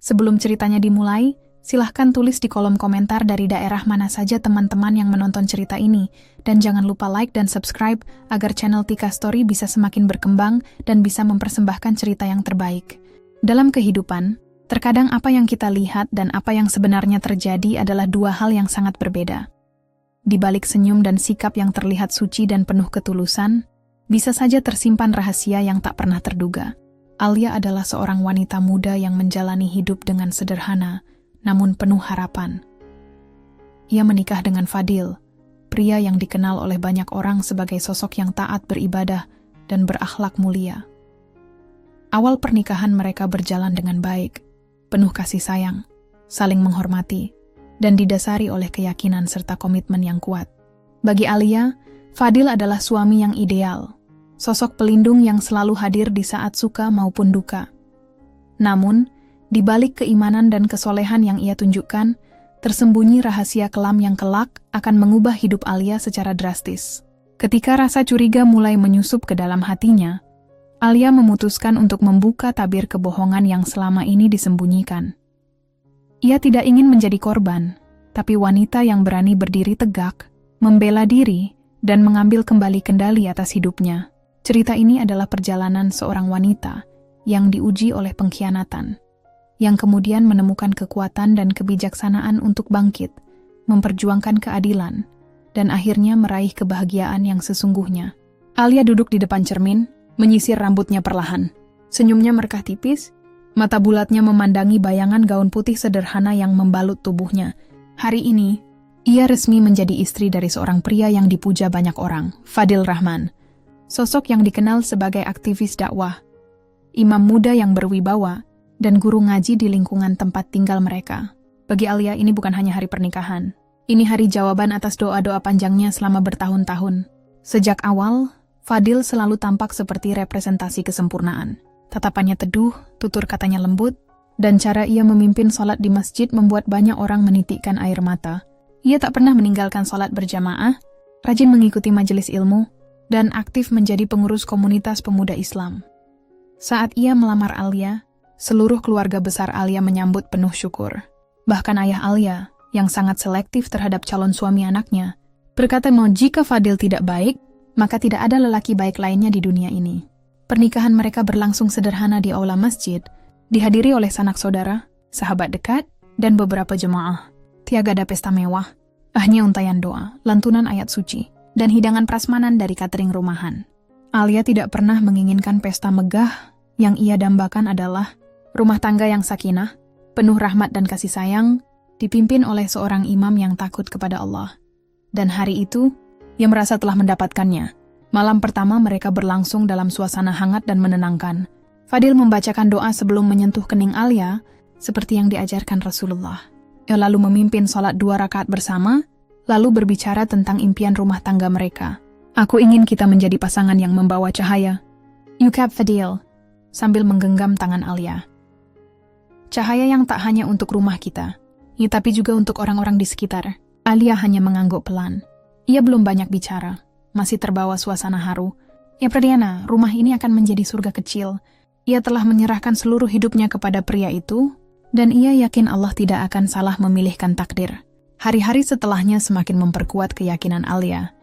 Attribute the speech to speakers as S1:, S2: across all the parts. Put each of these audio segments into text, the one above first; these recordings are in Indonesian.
S1: Sebelum ceritanya dimulai, silahkan tulis di kolom komentar dari daerah mana saja teman-teman yang menonton cerita ini. Dan jangan lupa like dan subscribe agar channel Tika Story bisa semakin berkembang dan bisa mempersembahkan cerita yang terbaik. Dalam kehidupan, terkadang apa yang kita lihat dan apa yang sebenarnya terjadi adalah dua hal yang sangat berbeda. Di balik senyum dan sikap yang terlihat suci dan penuh ketulusan, bisa saja tersimpan rahasia yang tak pernah terduga. Alia adalah seorang wanita muda yang menjalani hidup dengan sederhana, namun penuh harapan. Ia menikah dengan Fadil, pria yang dikenal oleh banyak orang sebagai sosok yang taat beribadah dan berakhlak mulia. Awal pernikahan mereka berjalan dengan baik, penuh kasih sayang, saling menghormati, dan didasari oleh keyakinan serta komitmen yang kuat. Bagi Alia, Fadil adalah suami yang ideal, sosok pelindung yang selalu hadir di saat suka maupun duka. Namun, di balik keimanan dan kesolehan yang ia tunjukkan, tersembunyi rahasia kelam yang kelak akan mengubah hidup Alia secara drastis. Ketika rasa curiga mulai menyusup ke dalam hatinya, Alia memutuskan untuk membuka tabir kebohongan yang selama ini disembunyikan. Ia tidak ingin menjadi korban, tapi wanita yang berani berdiri tegak, membela diri, dan mengambil kembali kendali atas hidupnya. Cerita ini adalah perjalanan seorang wanita yang diuji oleh pengkhianatan, yang kemudian menemukan kekuatan dan kebijaksanaan untuk bangkit, memperjuangkan keadilan, dan akhirnya meraih kebahagiaan yang sesungguhnya. Alia duduk di depan cermin, menyisir rambutnya perlahan. Senyumnya merekah tipis, mata bulatnya memandangi bayangan gaun putih sederhana yang membalut tubuhnya. Hari ini, ia resmi menjadi istri dari seorang pria yang dipuja banyak orang, Fadil Rahman. Sosok yang dikenal sebagai aktivis dakwah, imam muda yang berwibawa, dan guru ngaji di lingkungan tempat tinggal mereka. Bagi Alia, ini bukan hanya hari pernikahan. Ini hari jawaban atas doa-doa panjangnya selama bertahun-tahun. Sejak awal, Fadil selalu tampak seperti representasi kesempurnaan. Tatapannya teduh, tutur katanya lembut, dan cara ia memimpin sholat di masjid membuat banyak orang menitikkan air mata. Ia tak pernah meninggalkan sholat berjamaah, rajin mengikuti majelis ilmu, dan aktif menjadi pengurus komunitas pemuda Islam. Saat ia melamar Alia, seluruh keluarga besar Alia menyambut penuh syukur. Bahkan ayah Alia, yang sangat selektif terhadap calon suami anaknya, berkata bahwa jika Fadil tidak baik, maka tidak ada lelaki baik lainnya di dunia ini. Pernikahan mereka berlangsung sederhana di aula masjid, dihadiri oleh sanak saudara, sahabat dekat, dan beberapa jemaah. Tiada ada pesta mewah, hanya untayan doa, lantunan ayat suci, dan hidangan prasmanan dari catering rumahan. Alia tidak pernah menginginkan pesta megah, yang ia dambakan adalah rumah tangga yang sakinah, penuh rahmat dan kasih sayang, dipimpin oleh seorang imam yang takut kepada Allah. Dan hari itu, ia merasa telah mendapatkannya. Malam pertama mereka berlangsung dalam suasana hangat dan menenangkan. Fadil membacakan doa sebelum menyentuh kening Alia, seperti yang diajarkan Rasulullah. Ia lalu memimpin sholat 2 rakaat bersama, lalu berbicara tentang impian rumah tangga mereka. Aku ingin kita menjadi pasangan yang membawa cahaya. Yukab Fadil, sambil menggenggam tangan Alia. Cahaya yang tak hanya untuk rumah kita, tapi juga untuk orang-orang di sekitar. Alia hanya mengangguk pelan. Ia belum banyak bicara, masih terbawa suasana haru. Ya Pradiana, rumah ini akan menjadi surga kecil. Ia telah menyerahkan seluruh hidupnya kepada pria itu, dan ia yakin Allah tidak akan salah memilihkan takdir. Hari-hari setelahnya semakin memperkuat keyakinan Alia.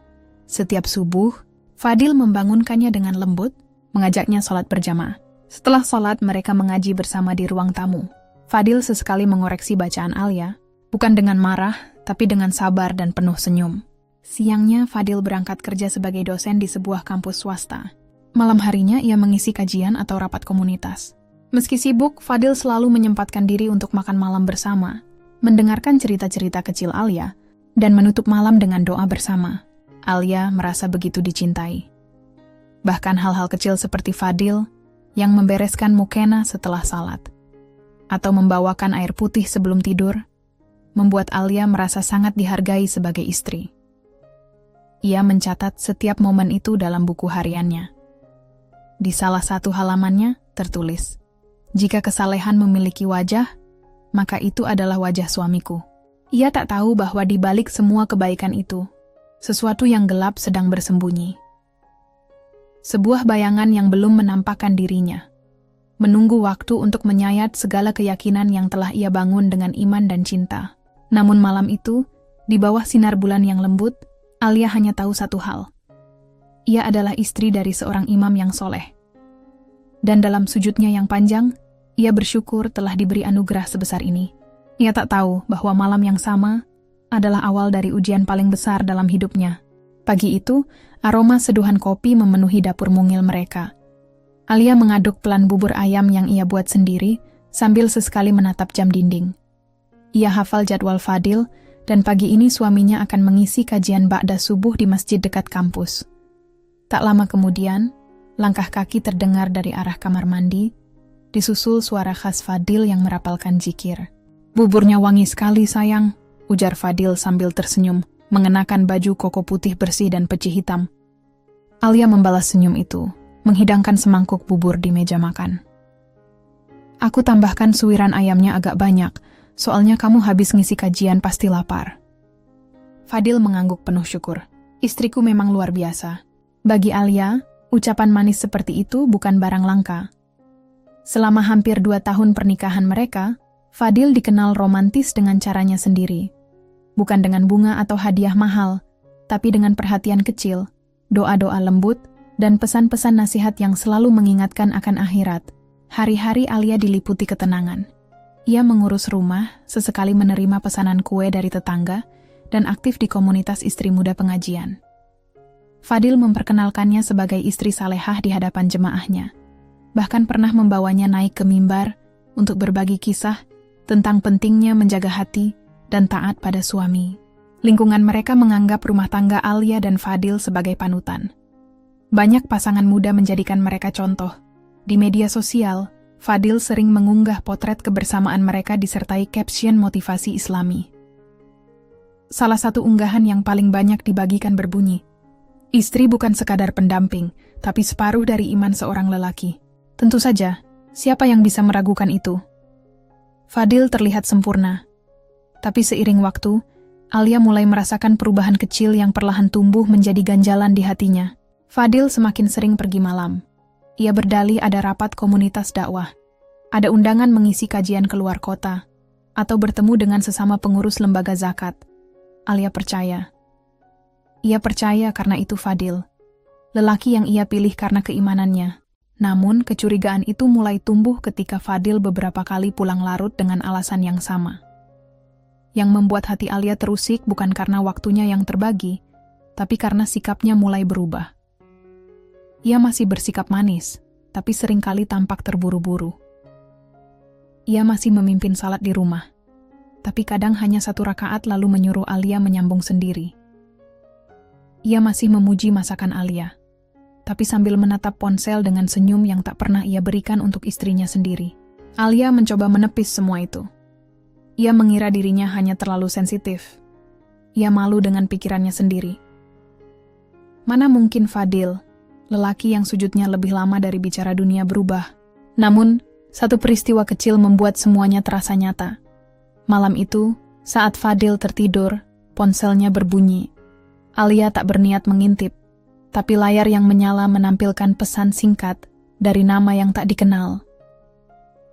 S1: Setiap subuh, Fadil membangunkannya dengan lembut, mengajaknya sholat berjamaah. Setelah sholat, mereka mengaji bersama di ruang tamu. Fadil sesekali mengoreksi bacaan Alia, bukan dengan marah, tapi dengan sabar dan penuh senyum. Siangnya, Fadil berangkat kerja sebagai dosen di sebuah kampus swasta. Malam harinya, ia mengisi kajian atau rapat komunitas. Meski sibuk, Fadil selalu menyempatkan diri untuk makan malam bersama, mendengarkan cerita-cerita kecil Alia, dan menutup malam dengan doa bersama. Alia merasa begitu dicintai. Bahkan hal-hal kecil seperti Fadil yang membereskan mukena setelah salat, atau membawakan air putih sebelum tidur, membuat Alia merasa sangat dihargai sebagai istri. Ia mencatat setiap momen itu dalam buku hariannya. Di salah satu halamannya tertulis, "Jika kesalehan memiliki wajah, maka itu adalah wajah suamiku." Ia tak tahu bahwa di balik semua kebaikan itu, sesuatu yang gelap sedang bersembunyi. Sebuah bayangan yang belum menampakkan dirinya. menunggu waktu untuk menyayat segala keyakinan yang telah ia bangun dengan iman dan cinta. Namun malam itu, di bawah sinar bulan yang lembut, Alia hanya tahu satu hal. Ia adalah istri dari seorang imam yang soleh. Dan dalam sujudnya yang panjang, ia bersyukur telah diberi anugerah sebesar ini. Ia tak tahu bahwa malam yang sama adalah awal dari ujian paling besar dalam hidupnya. Pagi itu, aroma seduhan kopi memenuhi dapur mungil mereka. Alia mengaduk pelan bubur ayam yang ia buat sendiri, sambil sesekali menatap jam dinding. Ia hafal jadwal Fadil, dan pagi ini suaminya akan mengisi kajian ba'da subuh di masjid dekat kampus. Tak lama kemudian, langkah kaki terdengar dari arah kamar mandi, disusul suara khas Fadil yang merapalkan zikir. "Buburnya wangi sekali, sayang," ujar Fadil sambil tersenyum, mengenakan baju koko putih bersih dan peci hitam. Alia membalas senyum itu, menghidangkan semangkuk bubur di meja makan. "Aku tambahkan suiran ayamnya agak banyak, soalnya kamu habis ngisi kajian pasti lapar." Fadil mengangguk penuh syukur. Istriku memang luar biasa. Bagi Alia, ucapan manis seperti itu bukan barang langka. Selama hampir 2 tahun pernikahan mereka, Fadil dikenal romantis dengan caranya sendiri. Bukan dengan bunga atau hadiah mahal, tapi dengan perhatian kecil, doa-doa lembut, dan pesan-pesan nasihat yang selalu mengingatkan akan akhirat. Hari-hari Alia diliputi ketenangan. Ia mengurus rumah, sesekali menerima pesanan kue dari tetangga, dan aktif di komunitas istri muda pengajian. Fadil memperkenalkannya sebagai istri salehah di hadapan jemaahnya. Bahkan pernah membawanya naik ke mimbar untuk berbagi kisah tentang pentingnya menjaga hati dan taat pada suami. Lingkungan mereka menganggap rumah tangga Alia dan Fadil sebagai panutan. Banyak pasangan muda menjadikan mereka contoh. Di media sosial, Fadil sering mengunggah potret kebersamaan mereka disertai caption motivasi Islami. Salah satu unggahan yang paling banyak dibagikan berbunyi, "Istri bukan sekadar pendamping, tapi separuh dari iman seorang lelaki." Tentu saja, siapa yang bisa meragukan itu? Fadil terlihat sempurna. Tapi seiring waktu, Alia mulai merasakan perubahan kecil yang perlahan tumbuh menjadi ganjalan di hatinya. Fadil semakin sering pergi malam. Ia berdalih ada rapat komunitas dakwah, ada undangan mengisi kajian keluar kota, atau bertemu dengan sesama pengurus lembaga zakat. Alia percaya. Ia percaya karena itu Fadil, lelaki yang ia pilih karena keimanannya. Namun, kecurigaan itu mulai tumbuh ketika Fadil beberapa kali pulang larut dengan alasan yang sama. Yang membuat hati Alia terusik bukan karena waktunya yang terbagi, tapi karena sikapnya mulai berubah. Ia masih bersikap manis, tapi seringkali tampak terburu-buru. Ia masih memimpin salat di rumah, tapi kadang hanya 1 rakaat lalu menyuruh Alia menyambung sendiri. Ia masih memuji masakan Alia, tapi sambil menatap ponsel dengan senyum yang tak pernah ia berikan untuk istrinya sendiri. Alia mencoba menepis semua itu. Ia mengira dirinya hanya terlalu sensitif. Ia malu dengan pikirannya sendiri. Mana mungkin Fadil, lelaki yang sujudnya lebih lama dari bicara dunia, berubah. Namun, satu peristiwa kecil membuat semuanya terasa nyata. Malam itu, saat Fadil tertidur, ponselnya berbunyi. Alia tak berniat mengintip, tapi layar yang menyala menampilkan pesan singkat dari nama yang tak dikenal.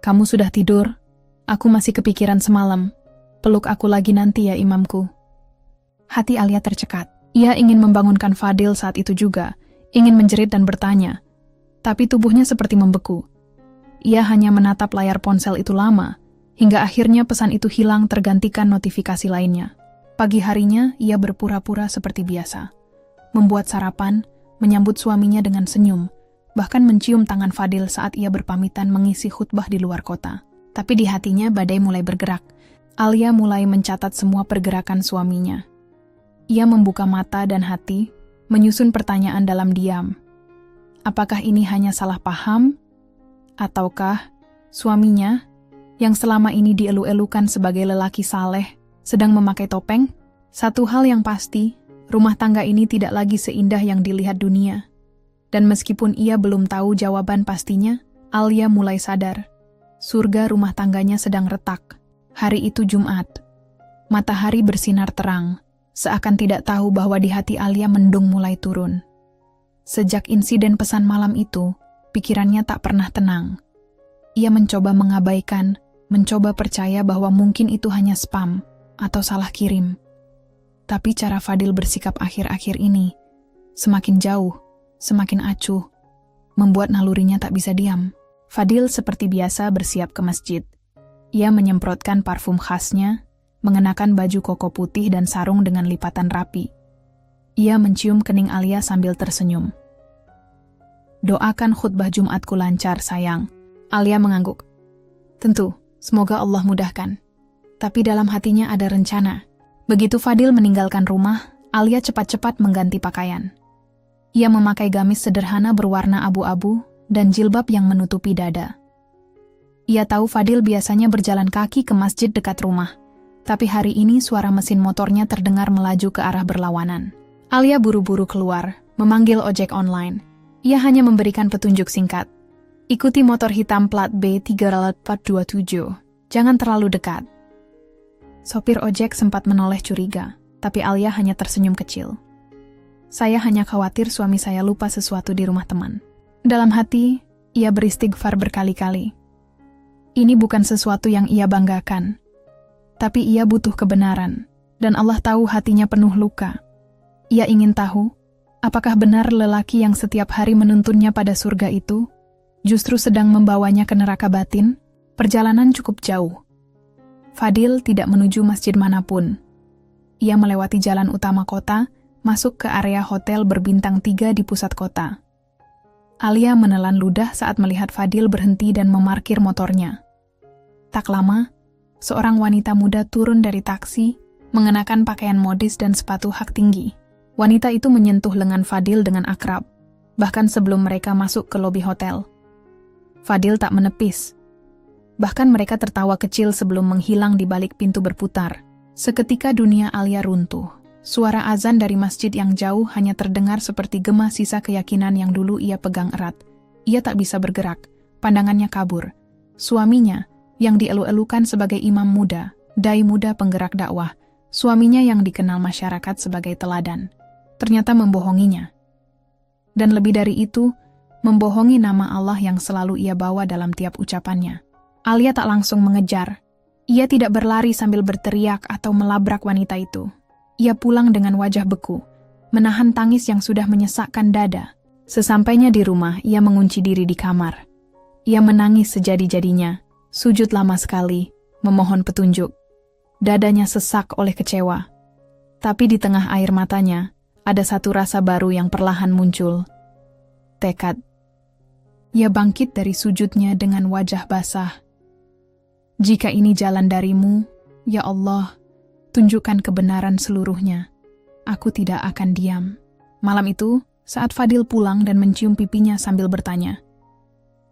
S1: "Kamu sudah tidur? Aku masih kepikiran semalam. Peluk aku lagi nanti ya imamku." Hati Alia tercekat. Ia ingin membangunkan Fadil saat itu juga, ingin menjerit dan bertanya. Tapi tubuhnya seperti membeku. Ia hanya menatap layar ponsel itu lama, hingga akhirnya pesan itu hilang tergantikan notifikasi lainnya. Pagi harinya, ia berpura-pura seperti biasa. Membuat sarapan, menyambut suaminya dengan senyum, bahkan mencium tangan Fadil saat ia berpamitan mengisi khutbah di luar kota. Tapi di hatinya badai mulai bergerak. Alia mulai mencatat semua pergerakan suaminya. Ia membuka mata dan hati, menyusun pertanyaan dalam diam. Apakah ini hanya salah paham? Ataukah suaminya, yang selama ini dielu-elukan sebagai lelaki saleh, sedang memakai topeng? Satu hal yang pasti, rumah tangga ini tidak lagi seindah yang dilihat dunia. Dan meskipun ia belum tahu jawaban pastinya, Alia mulai sadar. Surga rumah tangganya sedang retak. Hari itu Jumat. Matahari bersinar terang, seakan tidak tahu bahwa di hati Alia mendung mulai turun. Sejak insiden pesan malam itu, pikirannya tak pernah tenang. Ia mencoba mengabaikan, mencoba percaya bahwa mungkin itu hanya spam atau salah kirim. Tapi cara Fadil bersikap akhir-akhir ini semakin jauh, semakin acuh, membuat nalurinya tak bisa diam. Fadil seperti biasa bersiap ke masjid. Ia menyemprotkan parfum khasnya, mengenakan baju koko putih dan sarung dengan lipatan rapi. Ia mencium kening Alia sambil tersenyum. "Doakan khutbah Jumatku lancar, sayang." Alia mengangguk. "Tentu, semoga Allah mudahkan." Tapi dalam hatinya ada rencana. Begitu Fadil meninggalkan rumah, Alia cepat-cepat mengganti pakaian. Ia memakai gamis sederhana berwarna abu-abu dan jilbab yang menutupi dada. Ia tahu Fadil biasanya berjalan kaki ke masjid dekat rumah, tapi hari ini suara mesin motornya terdengar melaju ke arah berlawanan. Alia buru-buru keluar, memanggil ojek online. Ia hanya memberikan petunjuk singkat. "Ikuti motor hitam plat B3427. Jangan terlalu dekat." Sopir ojek sempat menoleh curiga, tapi Alia hanya tersenyum kecil. "Saya hanya khawatir suami saya lupa sesuatu di rumah teman." Dalam hati, ia beristighfar berkali-kali. Ini bukan sesuatu yang ia banggakan, tapi ia butuh kebenaran, dan Allah tahu hatinya penuh luka. Ia ingin tahu, apakah benar lelaki yang setiap hari menuntunnya pada surga itu justru sedang membawanya ke neraka batin? Perjalanan cukup jauh. Fadil tidak menuju masjid manapun. Ia melewati jalan utama kota, masuk ke area hotel berbintang 3 di pusat kota. Alia menelan ludah saat melihat Fadil berhenti dan memarkir motornya. Tak lama, seorang wanita muda turun dari taksi, mengenakan pakaian modis dan sepatu hak tinggi. Wanita itu menyentuh lengan Fadil dengan akrab, bahkan sebelum mereka masuk ke lobi hotel. Fadil tak menepis. Bahkan mereka tertawa kecil sebelum menghilang di balik pintu berputar. Seketika dunia Alia runtuh. Suara azan dari masjid yang jauh hanya terdengar seperti gema sisa keyakinan yang dulu ia pegang erat. Ia tak bisa bergerak, pandangannya kabur. Suaminya, yang dielu-elukan sebagai imam muda, dai muda penggerak dakwah, suaminya yang dikenal masyarakat sebagai teladan, ternyata membohonginya. Dan lebih dari itu, membohongi nama Allah yang selalu ia bawa dalam tiap ucapannya. Alia tak langsung mengejar. Ia tidak berlari sambil berteriak atau melabrak wanita itu. Ia pulang dengan wajah beku, menahan tangis yang sudah menyesakkan dada. Sesampainya di rumah, ia mengunci diri di kamar. Ia menangis sejadi-jadinya, sujud lama sekali, memohon petunjuk. Dadanya sesak oleh kecewa. Tapi di tengah air matanya, ada satu rasa baru yang perlahan muncul. Tekad. Ia bangkit dari sujudnya dengan wajah basah. "Jika ini jalan darimu, ya Allah, tunjukkan kebenaran seluruhnya. Aku tidak akan diam." Malam itu, saat Fadil pulang dan mencium pipinya sambil bertanya,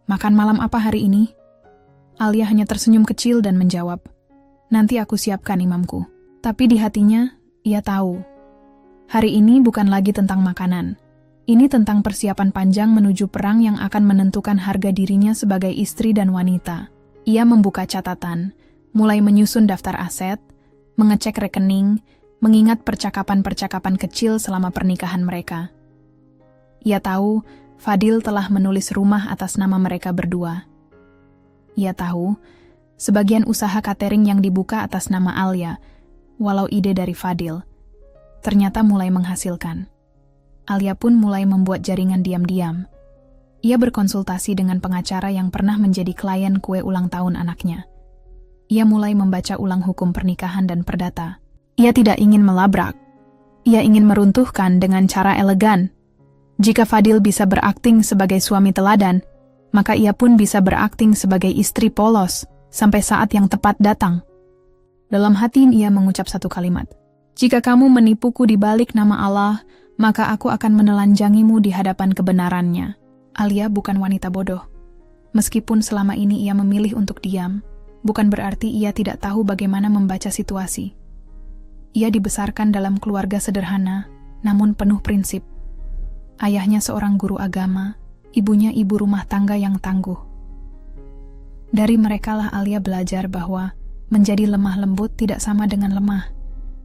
S1: "Makan malam apa hari ini?" Alia hanya tersenyum kecil dan menjawab, "Nanti aku siapkan imamku." Tapi di hatinya, ia tahu. Hari ini bukan lagi tentang makanan. Ini tentang persiapan panjang menuju perang yang akan menentukan harga dirinya sebagai istri dan wanita. Ia membuka catatan, mulai menyusun daftar aset, mengecek rekening, mengingat percakapan-percakapan kecil selama pernikahan mereka. Ia tahu Fadil telah menulis rumah atas nama mereka berdua. Ia tahu sebagian usaha catering yang dibuka atas nama Alia, walau ide dari Fadil, ternyata mulai menghasilkan. Alia pun mulai membuat jaringan diam-diam. Ia berkonsultasi dengan pengacara yang pernah menjadi klien kue ulang tahun anaknya. Ia mulai membaca ulang hukum pernikahan dan perdata. Ia tidak ingin melabrak. Ia ingin meruntuhkan dengan cara elegan. Jika Fadil bisa berakting sebagai suami teladan, maka ia pun bisa berakting sebagai istri polos sampai saat yang tepat datang. Dalam hati ia mengucap satu kalimat. "Jika kamu menipuku di balik nama Allah, maka aku akan menelanjangimu di hadapan kebenarannya." Alia bukan wanita bodoh. Meskipun selama ini ia memilih untuk diam, bukan berarti ia tidak tahu bagaimana membaca situasi. Ia dibesarkan dalam keluarga sederhana, namun penuh prinsip. Ayahnya seorang guru agama, ibunya ibu rumah tangga yang tangguh. Dari merekalah Alia belajar bahwa menjadi lemah lembut tidak sama dengan lemah,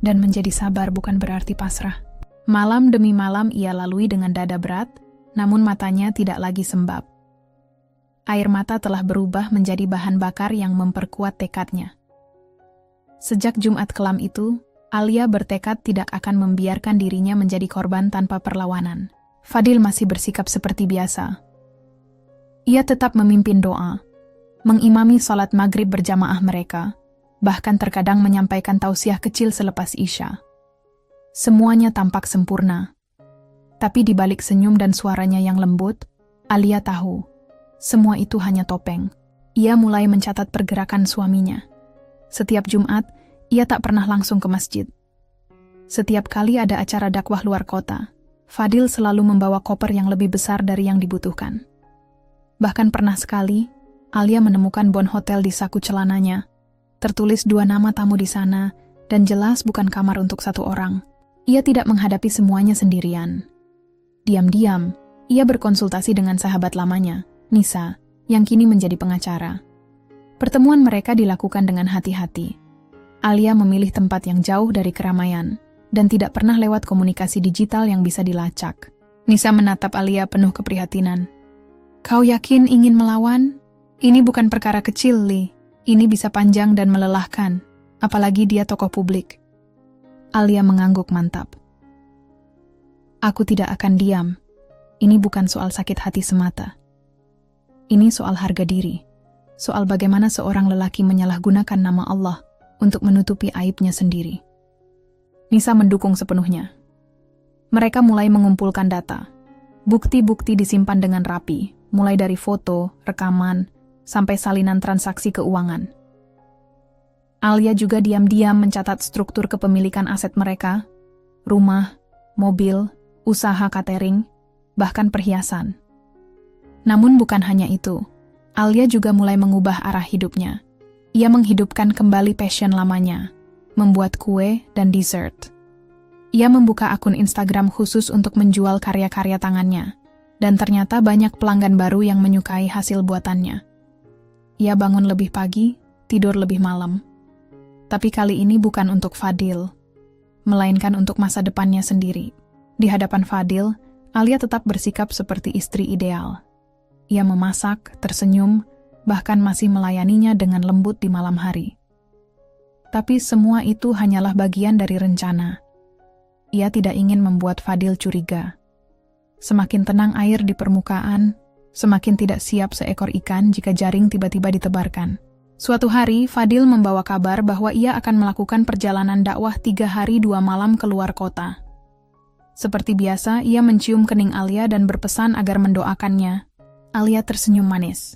S1: dan menjadi sabar bukan berarti pasrah. Malam demi malam ia lalui dengan dada berat, namun matanya tidak lagi sembab. air mata telah berubah menjadi bahan bakar yang memperkuat tekadnya. Sejak Jumat kelam itu, Alia bertekad tidak akan membiarkan dirinya menjadi korban tanpa perlawanan. Fadil masih bersikap seperti biasa. Ia tetap memimpin doa, mengimami salat maghrib berjamaah mereka, bahkan terkadang menyampaikan tausiah kecil selepas Isya. Semuanya tampak sempurna. Tapi di balik senyum dan suaranya yang lembut, Alia tahu, semua itu hanya topeng. Ia mulai mencatat pergerakan suaminya. Setiap Jumat, ia tak pernah langsung ke masjid. Setiap kali ada acara dakwah luar kota, Fadil selalu membawa koper yang lebih besar dari yang dibutuhkan. Bahkan pernah sekali, Alia menemukan bon hotel di saku celananya. Tertulis 2 nama tamu di sana, dan jelas bukan kamar untuk 1 orang. Ia tidak menghadapi semuanya sendirian. Diam-diam, ia berkonsultasi dengan sahabat lamanya, Nisa, yang kini menjadi pengacara. Pertemuan mereka dilakukan dengan hati-hati. Alia memilih tempat yang jauh dari keramaian, dan tidak pernah lewat komunikasi digital yang bisa dilacak. Nisa menatap Alia penuh keprihatinan. "Kau yakin ingin melawan? Ini bukan perkara kecil, Li. Ini bisa panjang dan melelahkan, apalagi dia tokoh publik." Alia mengangguk mantap. "Aku tidak akan diam. Ini bukan soal sakit hati semata. Ini soal harga diri. Soal bagaimana seorang lelaki menyalahgunakan nama Allah untuk menutupi aibnya sendiri." Nisa mendukung sepenuhnya. Mereka mulai mengumpulkan data. Bukti-bukti disimpan dengan rapi, mulai dari foto, rekaman, sampai salinan transaksi keuangan. Alia juga diam-diam mencatat struktur kepemilikan aset mereka, rumah, mobil, usaha catering, bahkan perhiasan. Namun bukan hanya itu, Alia juga mulai mengubah arah hidupnya. Ia menghidupkan kembali passion lamanya, membuat kue dan dessert. Ia membuka akun Instagram khusus untuk menjual karya-karya tangannya, dan ternyata banyak pelanggan baru yang menyukai hasil buatannya. Ia bangun lebih pagi, tidur lebih malam. Tapi kali ini bukan untuk Fadil, melainkan untuk masa depannya sendiri. Di hadapan Fadil, Alia tetap bersikap seperti istri ideal. Ia memasak, tersenyum, bahkan masih melayaninya dengan lembut di malam hari. Tapi semua itu hanyalah bagian dari rencana. Ia tidak ingin membuat Fadil curiga. Semakin tenang air di permukaan, semakin tidak siap seekor ikan jika jaring tiba-tiba ditebarkan. Suatu hari, Fadil membawa kabar bahwa ia akan melakukan perjalanan dakwah 3 hari 2 malam keluar kota. Seperti biasa, ia mencium kening Alia dan berpesan agar mendoakannya. Alia tersenyum manis.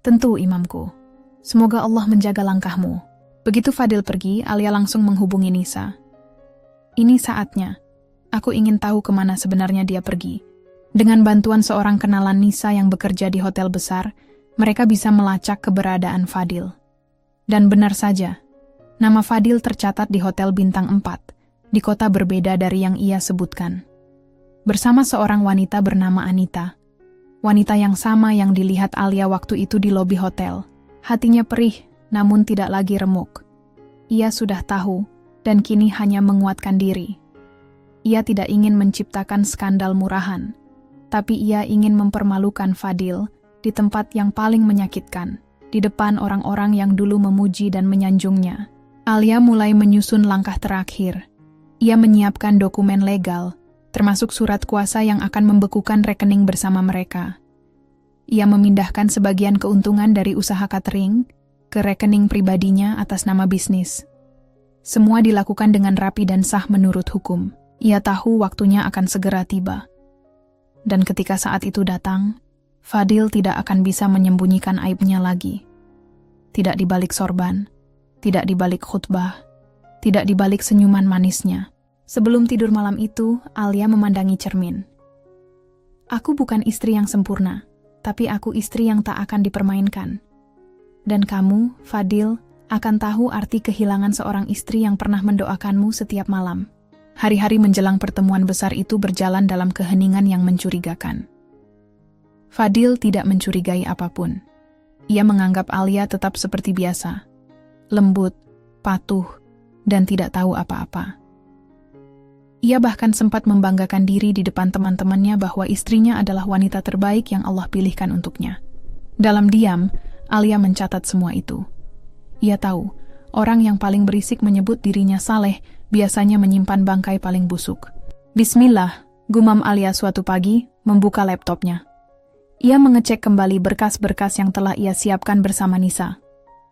S1: "Tentu, imamku. Semoga Allah menjaga langkahmu." Begitu Fadil pergi, Alia langsung menghubungi Nisa. "Ini saatnya. Aku ingin tahu kemana sebenarnya dia pergi." Dengan bantuan seorang kenalan Nisa yang bekerja di hotel besar, mereka bisa melacak keberadaan Fadil. Dan benar saja, nama Fadil tercatat di Hotel Bintang 4, di kota berbeda dari yang ia sebutkan. Bersama seorang wanita bernama Anita. Wanita yang sama yang dilihat Alia waktu itu di lobi hotel. Hatinya perih, namun tidak lagi remuk. Ia sudah tahu, dan kini hanya menguatkan diri. Ia tidak ingin menciptakan skandal murahan, tapi ia ingin mempermalukan Fadil di tempat yang paling menyakitkan, di depan orang-orang yang dulu memuji dan menyanjungnya. Alia mulai menyusun langkah terakhir. Ia menyiapkan dokumen legal, termasuk surat kuasa yang akan membekukan rekening bersama mereka. Ia memindahkan sebagian keuntungan dari usaha catering ke rekening pribadinya atas nama bisnis. Semua dilakukan dengan rapi dan sah menurut hukum. Ia tahu waktunya akan segera tiba. Dan ketika saat itu datang, Fadil tidak akan bisa menyembunyikan aibnya lagi. Tidak di balik sorban, tidak di balik khutbah, tidak di balik senyuman manisnya. Sebelum tidur malam itu, Alia memandangi cermin. "Aku bukan istri yang sempurna, tapi aku istri yang tak akan dipermainkan. Dan kamu, Fadil, akan tahu arti kehilangan seorang istri yang pernah mendoakanmu setiap malam." Hari-hari menjelang pertemuan besar itu berjalan dalam keheningan yang mencurigakan. Fadil tidak mencurigai apapun. Ia menganggap Alia tetap seperti biasa, lembut, patuh, dan tidak tahu apa-apa. Ia bahkan sempat membanggakan diri di depan teman-temannya bahwa istrinya adalah wanita terbaik yang Allah pilihkan untuknya. Dalam diam, Alia mencatat semua itu. Ia tahu, orang yang paling berisik menyebut dirinya saleh biasanya menyimpan bangkai paling busuk. Bismillah, gumam Alia suatu pagi, membuka laptopnya. Ia mengecek kembali berkas-berkas yang telah ia siapkan bersama Nisa.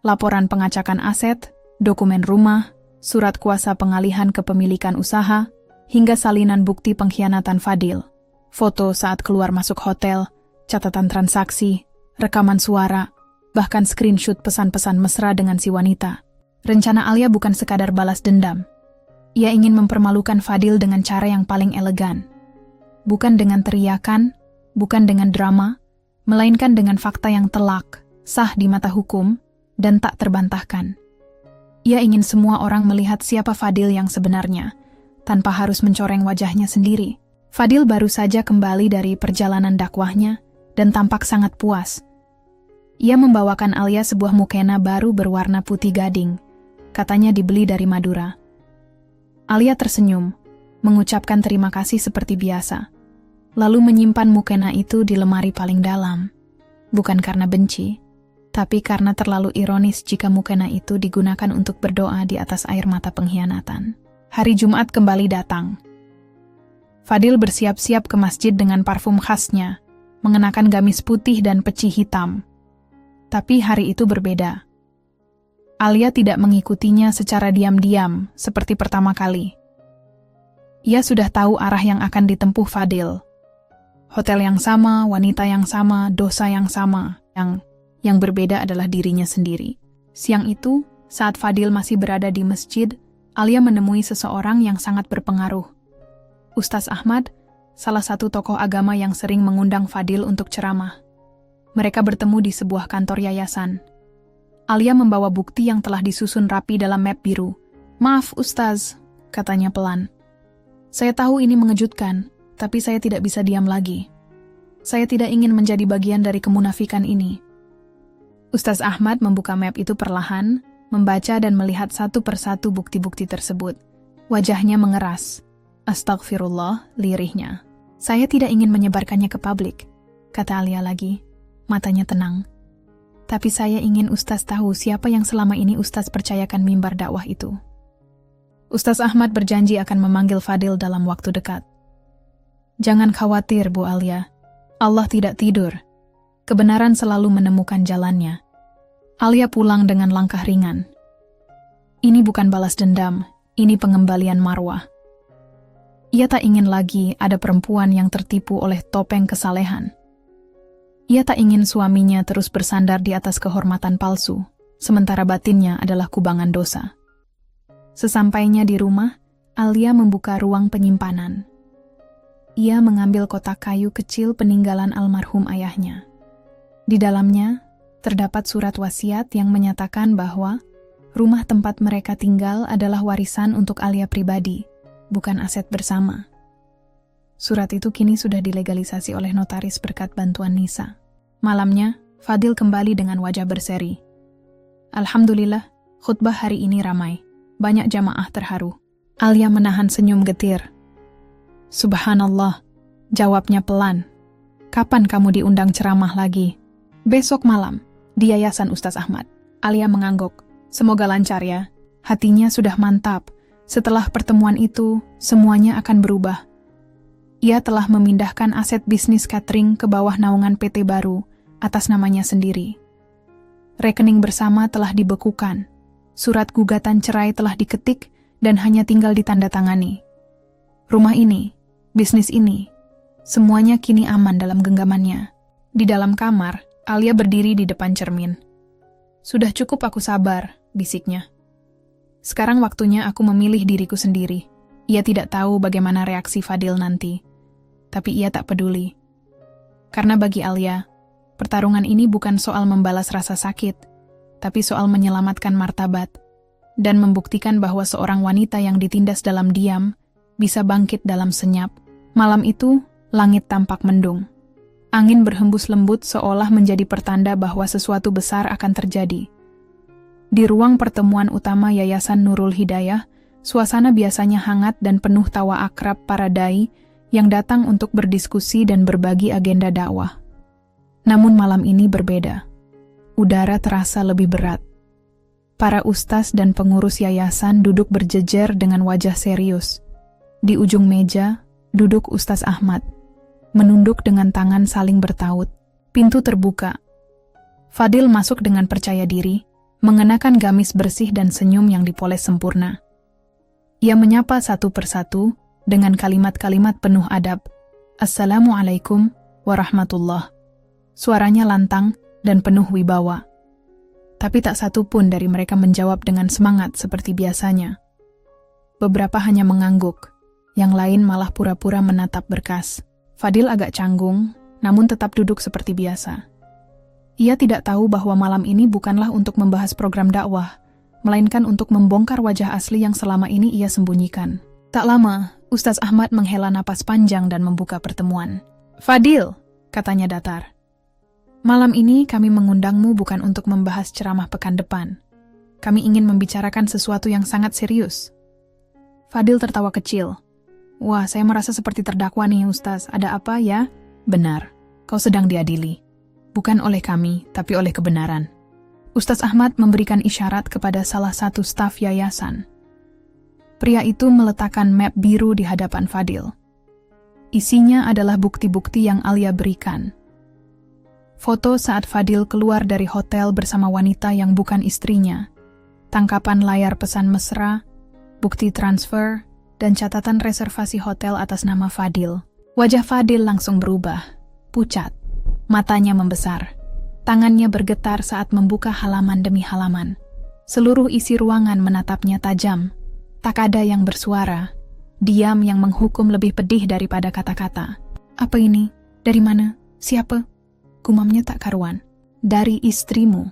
S1: Laporan pengacakan aset, dokumen rumah, surat kuasa pengalihan kepemilikan usaha, hingga salinan bukti pengkhianatan Fadil. Foto saat keluar masuk hotel, catatan transaksi, rekaman suara, bahkan screenshot pesan-pesan mesra dengan si wanita. Rencana Alia bukan sekadar balas dendam. Ia ingin mempermalukan Fadil dengan cara yang paling elegan. Bukan dengan teriakan, bukan dengan drama, melainkan dengan fakta yang telak, sah di mata hukum, dan tak terbantahkan. Ia ingin semua orang melihat siapa Fadil yang sebenarnya, tanpa harus mencoreng wajahnya sendiri. Fadil baru saja kembali dari perjalanan dakwahnya, dan tampak sangat puas. Ia membawakan Alia sebuah mukena baru berwarna putih gading, katanya dibeli dari Madura. Alia tersenyum, mengucapkan terima kasih seperti biasa, lalu menyimpan mukena itu di lemari paling dalam. Bukan karena benci, tapi karena terlalu ironis jika mukena itu digunakan untuk berdoa di atas air mata pengkhianatan. Hari Jumat kembali datang. Fadil bersiap-siap ke masjid dengan parfum khasnya, mengenakan gamis putih dan peci hitam. Tapi hari itu berbeda. Alia tidak mengikutinya secara diam-diam, seperti pertama kali. Ia sudah tahu arah yang akan ditempuh Fadil. Hotel yang sama, wanita yang sama, dosa yang sama. Yang berbeda adalah dirinya sendiri. Siang itu, saat Fadil masih berada di masjid, Alia menemui seseorang yang sangat berpengaruh. Ustaz Ahmad, salah satu tokoh agama yang sering mengundang Fadil untuk ceramah. Mereka bertemu di sebuah kantor yayasan. Alia membawa bukti yang telah disusun rapi dalam map biru. "Maaf, Ustaz," katanya pelan. "Saya tahu ini mengejutkan, tapi saya tidak bisa diam lagi. Saya tidak ingin menjadi bagian dari kemunafikan ini." Ustaz Ahmad membuka map itu perlahan, membaca dan melihat satu persatu bukti-bukti tersebut. Wajahnya mengeras. "Astagfirullah," lirihnya. "Saya tidak ingin menyebarkannya ke publik," kata Alia lagi. Matanya tenang. "Tapi saya ingin Ustaz tahu siapa yang selama ini Ustaz percayakan mimbar dakwah itu." Ustaz Ahmad berjanji akan memanggil Fadil dalam waktu dekat. "Jangan khawatir, Bu Alia. Allah tidak tidur. Kebenaran selalu menemukan jalannya." Alia pulang dengan langkah ringan. Ini bukan balas dendam, ini pengembalian marwah. Ia tak ingin lagi ada perempuan yang tertipu oleh topeng kesalehan. Ia tak ingin suaminya terus bersandar di atas kehormatan palsu, sementara batinnya adalah kubangan dosa. Sesampainya di rumah, Alia membuka ruang penyimpanan. Ia mengambil kotak kayu kecil peninggalan almarhum ayahnya. Di dalamnya, terdapat surat wasiat yang menyatakan bahwa rumah tempat mereka tinggal adalah warisan untuk Alia pribadi, bukan aset bersama. Surat itu kini sudah dilegalisasi oleh notaris berkat bantuan Nisa. Malamnya, Fadil kembali dengan wajah berseri. "Alhamdulillah, khutbah hari ini ramai. Banyak jamaah terharu." Alia menahan senyum getir. "Subhanallah," jawabnya pelan. "Kapan kamu diundang ceramah lagi?" "Besok malam, di Yayasan Ustaz Ahmad." Alia mengangguk. "Semoga lancar ya." Hatinya sudah mantap. Setelah pertemuan itu, semuanya akan berubah. Ia telah memindahkan aset bisnis catering ke bawah naungan PT baru, atas namanya sendiri. Rekening bersama telah dibekukan, surat gugatan cerai telah diketik dan hanya tinggal ditandatangani. Rumah ini, bisnis ini, semuanya kini aman dalam genggamannya. Di dalam kamar, Alia berdiri di depan cermin. "Sudah cukup aku sabar," bisiknya. "Sekarang waktunya aku memilih diriku sendiri." Ia tidak tahu bagaimana reaksi Fadil nanti, tapi ia tak peduli. Karena bagi Alia, pertarungan ini bukan soal membalas rasa sakit, tapi soal menyelamatkan martabat, dan membuktikan bahwa seorang wanita yang ditindas dalam diam bisa bangkit dalam senyap. Malam itu, langit tampak mendung. Angin berhembus lembut seolah menjadi pertanda bahwa sesuatu besar akan terjadi. Di ruang pertemuan utama Yayasan Nurul Hidayah, suasana biasanya hangat dan penuh tawa akrab para dai yang datang untuk berdiskusi dan berbagi agenda dakwah. Namun malam ini berbeda. Udara terasa lebih berat. Para ustaz dan pengurus yayasan duduk berjejer dengan wajah serius. Di ujung meja, duduk Ustaz Ahmad, menunduk dengan tangan saling bertaut. Pintu terbuka. Fadil masuk dengan percaya diri, mengenakan gamis bersih dan senyum yang dipoles sempurna. Ia menyapa satu persatu dengan kalimat-kalimat penuh adab. Assalamualaikum warahmatullah. Suaranya lantang dan penuh wibawa. Tapi tak satu pun dari mereka menjawab dengan semangat seperti biasanya. Beberapa hanya mengangguk, yang lain malah pura-pura menatap berkas. Fadil agak canggung, namun tetap duduk seperti biasa. Ia tidak tahu bahwa malam ini bukanlah untuk membahas program dakwah, melainkan untuk membongkar wajah asli yang selama ini ia sembunyikan. Tak lama, Ustaz Ahmad menghela napas panjang dan membuka pertemuan. Fadil, katanya datar. Malam ini kami mengundangmu bukan untuk membahas ceramah pekan depan. Kami ingin membicarakan sesuatu yang sangat serius. Fadil tertawa kecil. Wah, saya merasa seperti terdakwa nih Ustaz. Ada apa ya? Benar, kau sedang diadili. Bukan oleh kami, tapi oleh kebenaran. Ustaz Ahmad memberikan isyarat kepada salah satu staf yayasan. Pria itu meletakkan map biru di hadapan Fadil. Isinya adalah bukti-bukti yang Alia berikan. Foto saat Fadil keluar dari hotel bersama wanita yang bukan istrinya, tangkapan layar pesan mesra, bukti transfer, dan catatan reservasi hotel atas nama Fadil. Wajah Fadil langsung berubah, pucat, matanya membesar, tangannya bergetar saat membuka halaman demi halaman. Seluruh isi ruangan menatapnya tajam, tak ada yang bersuara, diam yang menghukum lebih pedih daripada kata-kata. Apa ini? Dari mana? Siapa? Gumamnya tak karuan. Dari istrimu.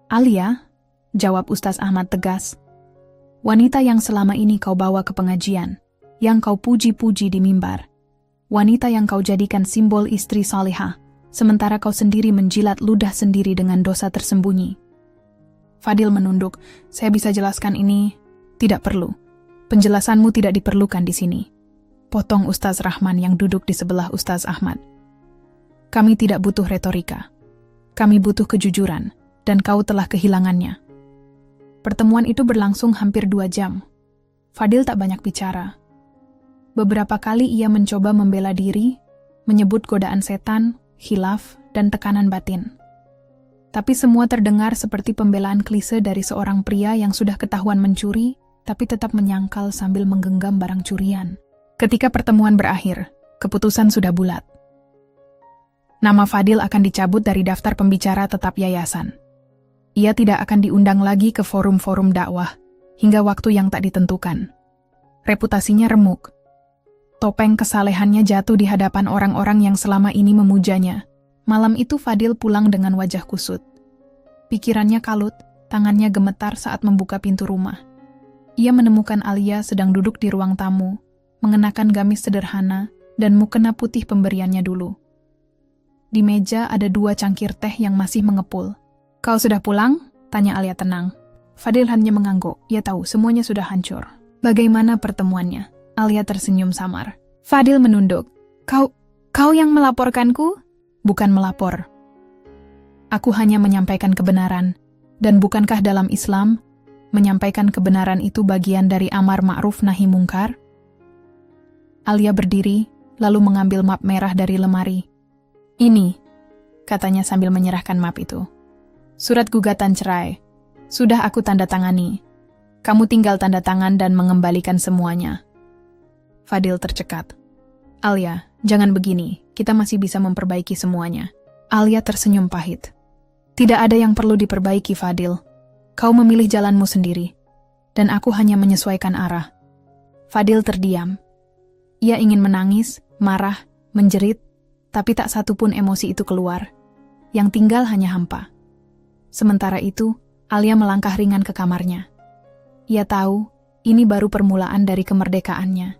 S1: Alia, jawab Ustaz Ahmad tegas. Wanita yang selama ini kau bawa ke pengajian, yang kau puji-puji di mimbar. Wanita yang kau jadikan simbol istri salihah, sementara kau sendiri menjilat ludah sendiri dengan dosa tersembunyi. Fadil menunduk. Saya bisa jelaskan ini. Tidak perlu. Penjelasanmu tidak diperlukan di sini. Potong Ustaz Rahman yang duduk di sebelah Ustaz Ahmad. Kami tidak butuh retorika. Kami butuh kejujuran, dan kau telah kehilangannya. Pertemuan itu berlangsung hampir 2 jam. Fadil tak banyak bicara. Beberapa kali ia mencoba membela diri, menyebut godaan setan, khilaf, dan tekanan batin. Tapi semua terdengar seperti pembelaan klise dari seorang pria yang sudah ketahuan mencuri, tapi tetap menyangkal sambil menggenggam barang curian. Ketika pertemuan berakhir, keputusan sudah bulat. Nama Fadil akan dicabut dari daftar pembicara tetap yayasan. Ia tidak akan diundang lagi ke forum-forum dakwah, hingga waktu yang tak ditentukan. Reputasinya remuk. Topeng kesalehannya jatuh di hadapan orang-orang yang selama ini memujanya. Malam itu Fadil pulang dengan wajah kusut. Pikirannya kalut, tangannya gemetar saat membuka pintu rumah. Ia menemukan Alia sedang duduk di ruang tamu, mengenakan gamis sederhana dan mukena putih pemberiannya dulu. Di meja ada 2 cangkir teh yang masih mengepul. Kau sudah pulang? Tanya Alia tenang. Fadil hanya mengangguk. Ia tahu semuanya sudah hancur. Bagaimana pertemuannya? Alia tersenyum samar. Fadil menunduk. Kau yang melaporkanku? Bukan melapor. Aku hanya menyampaikan kebenaran. Dan bukankah dalam Islam, menyampaikan kebenaran itu bagian dari amar ma'ruf nahi mungkar? Alia berdiri, lalu mengambil map merah dari lemari. Ini, katanya sambil menyerahkan map itu. Surat gugatan cerai. Sudah aku tanda tangani. Kamu tinggal tanda tangan dan mengembalikan semuanya. Fadil tercekat. Alia, jangan begini. Kita masih bisa memperbaiki semuanya. Alia tersenyum pahit. Tidak ada yang perlu diperbaiki, Fadil. Kau memilih jalanmu sendiri. Dan aku hanya menyesuaikan arah. Fadil terdiam. Ia ingin menangis, marah, menjerit, tapi tak satu pun emosi itu keluar. Yang tinggal hanya hampa. Sementara itu, Alia melangkah ringan ke kamarnya. Ia tahu, ini baru permulaan dari kemerdekaannya.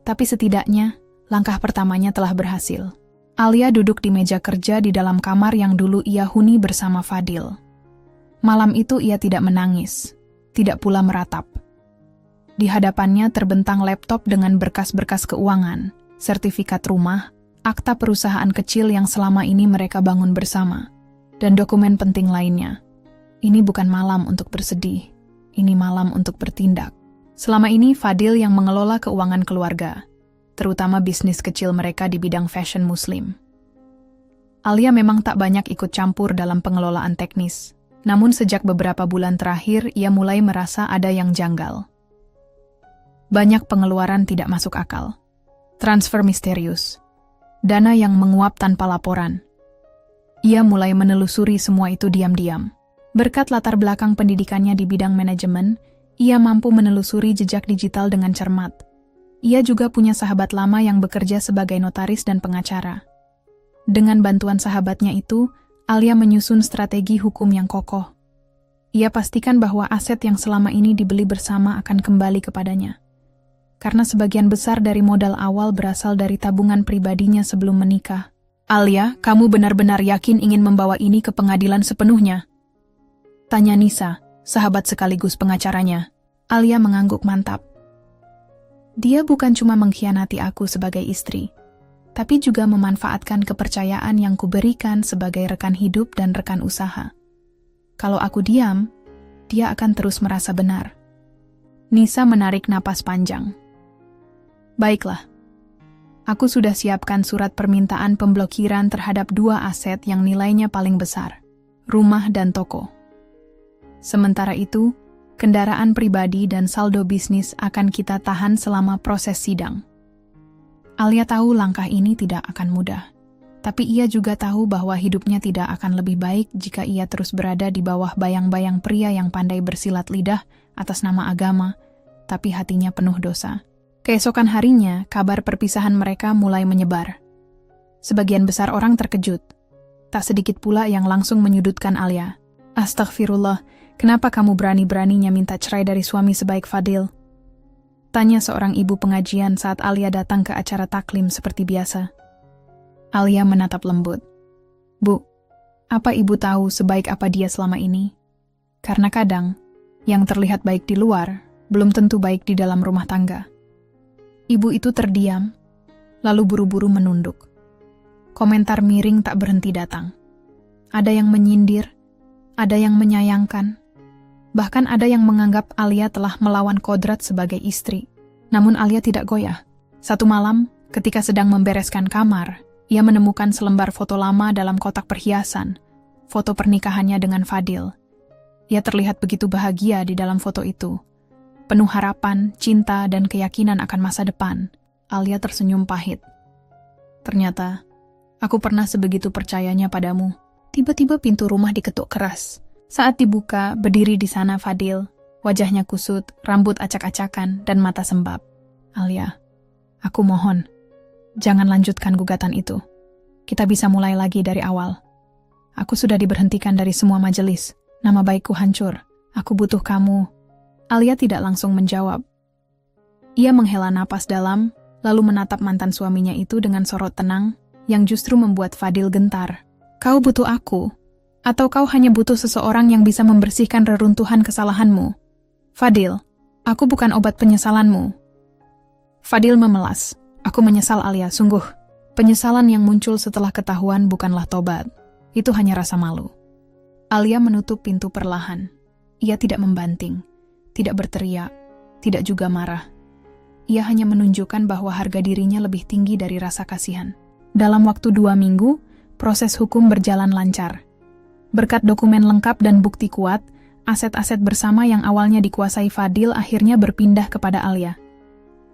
S1: Tapi setidaknya, langkah pertamanya telah berhasil. Alia duduk di meja kerja di dalam kamar yang dulu ia huni bersama Fadil. Malam itu ia tidak menangis, tidak pula meratap. Di hadapannya terbentang laptop dengan berkas-berkas keuangan, sertifikat rumah, akta perusahaan kecil yang selama ini mereka bangun bersama, dan dokumen penting lainnya. Ini bukan malam untuk bersedih, ini malam untuk bertindak. Selama ini Fadil yang mengelola keuangan keluarga, terutama bisnis kecil mereka di bidang fashion muslim. Alia memang tak banyak ikut campur dalam pengelolaan teknis, namun sejak beberapa bulan terakhir ia mulai merasa ada yang janggal. Banyak pengeluaran tidak masuk akal, transfer misterius, dana yang menguap tanpa laporan. Ia mulai menelusuri semua itu diam-diam. Berkat latar belakang pendidikannya di bidang manajemen, ia mampu menelusuri jejak digital dengan cermat. Ia juga punya sahabat lama yang bekerja sebagai notaris dan pengacara. Dengan bantuan sahabatnya itu, Alia menyusun strategi hukum yang kokoh. Ia pastikan bahwa aset yang selama ini dibeli bersama akan kembali kepadanya. Karena sebagian besar dari modal awal berasal dari tabungan pribadinya sebelum menikah. Alia, kamu benar-benar yakin ingin membawa ini ke pengadilan sepenuhnya? Tanya Nisa, sahabat sekaligus pengacaranya. Alia mengangguk mantap. Dia bukan cuma mengkhianati aku sebagai istri, tapi juga memanfaatkan kepercayaan yang kuberikan sebagai rekan hidup dan rekan usaha. Kalau aku diam, dia akan terus merasa benar. Nisa menarik napas panjang. Baiklah, aku sudah siapkan surat permintaan pemblokiran terhadap 2 aset yang nilainya paling besar, rumah dan toko. Sementara itu, kendaraan pribadi dan saldo bisnis akan kita tahan selama proses sidang. Alia tahu langkah ini tidak akan mudah, tapi ia juga tahu bahwa hidupnya tidak akan lebih baik jika ia terus berada di bawah bayang-bayang pria yang pandai bersilat lidah atas nama agama, tapi hatinya penuh dosa. Keesokan harinya, kabar perpisahan mereka mulai menyebar. Sebagian besar orang terkejut, tak sedikit pula yang langsung menyudutkan Alia. Astagfirullah, kenapa kamu berani-beraninya minta cerai dari suami sebaik Fadil? Tanya seorang ibu pengajian saat Alia datang ke acara taklim seperti biasa. Alia menatap lembut. Bu, apa ibu tahu sebaik apa dia selama ini? Karena kadang, yang terlihat baik di luar, belum tentu baik di dalam rumah tangga. Ibu itu terdiam, lalu buru-buru menunduk. Komentar miring tak berhenti datang. Ada yang menyindir, ada yang menyayangkan, bahkan ada yang menganggap Alia telah melawan kodrat sebagai istri. Namun Alia tidak goyah. Satu malam, ketika sedang membereskan kamar, ia menemukan selembar foto lama dalam kotak perhiasan, foto pernikahannya dengan Fadil. Ia terlihat begitu bahagia di dalam foto itu. Penuh harapan, cinta, dan keyakinan akan masa depan. Alia tersenyum pahit. Ternyata, aku pernah sebegitu percayanya padamu. Tiba-tiba pintu rumah diketuk keras. Saat dibuka, berdiri di sana Fadil. Wajahnya kusut, rambut acak-acakan, dan mata sembab. Alia, aku mohon, jangan lanjutkan gugatan itu. Kita bisa mulai lagi dari awal. Aku sudah diberhentikan dari semua majelis. Nama baikku hancur. Aku butuh kamu. Alia tidak langsung menjawab. Ia menghela napas dalam, lalu menatap mantan suaminya itu dengan sorot tenang, yang justru membuat Fadil gentar. Kau butuh aku? Atau kau hanya butuh seseorang yang bisa membersihkan reruntuhan kesalahanmu? Fadil, aku bukan obat penyesalanmu. Fadil memelas. Aku menyesal Alia, sungguh. Penyesalan yang muncul setelah ketahuan bukanlah tobat. Itu hanya rasa malu. Alia menutup pintu perlahan. Ia tidak membanting, tidak berteriak, tidak juga marah. Ia hanya menunjukkan bahwa harga dirinya lebih tinggi dari rasa kasihan. Dalam waktu 2 minggu, proses hukum berjalan lancar. Berkat dokumen lengkap dan bukti kuat, aset-aset bersama yang awalnya dikuasai Fadil akhirnya berpindah kepada Alia.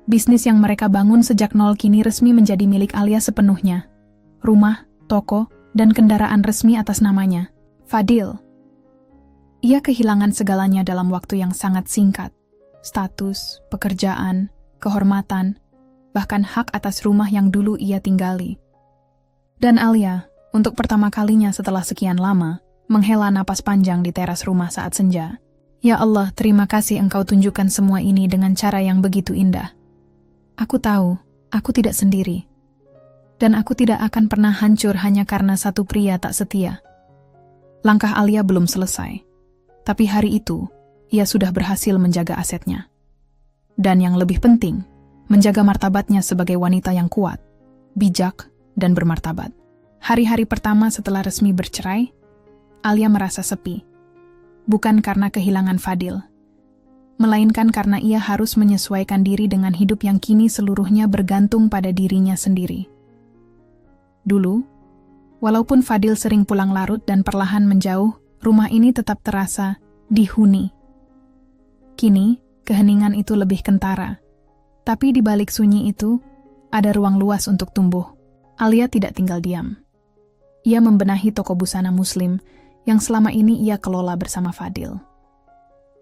S1: Bisnis yang mereka bangun sejak nol kini resmi menjadi milik Alia sepenuhnya. Rumah, toko, dan kendaraan resmi atas namanya. Fadil. Ia kehilangan segalanya dalam waktu yang sangat singkat. Status, pekerjaan, kehormatan, bahkan hak atas rumah yang dulu ia tinggali. Dan Alia, untuk pertama kalinya setelah sekian lama, menghela napas panjang di teras rumah saat senja. Ya Allah, terima kasih Engkau tunjukkan semua ini dengan cara yang begitu indah. Aku tahu, aku tidak sendiri. Dan aku tidak akan pernah hancur hanya karena satu pria tak setia. Langkah Alia belum selesai. Tapi hari itu, ia sudah berhasil menjaga asetnya. Dan yang lebih penting, menjaga martabatnya sebagai wanita yang kuat, bijak, dan bermartabat. Hari-hari pertama setelah resmi bercerai, Alia merasa sepi. Bukan karena kehilangan Fadil, melainkan karena ia harus menyesuaikan diri dengan hidup yang kini seluruhnya bergantung pada dirinya sendiri. Dulu, walaupun Fadil sering pulang larut dan perlahan menjauh, rumah ini tetap terasa dihuni. Kini, keheningan itu lebih kentara. Tapi di balik sunyi itu, ada ruang luas untuk tumbuh. Alia tidak tinggal diam. Ia membenahi toko busana muslim yang selama ini ia kelola bersama Fadil.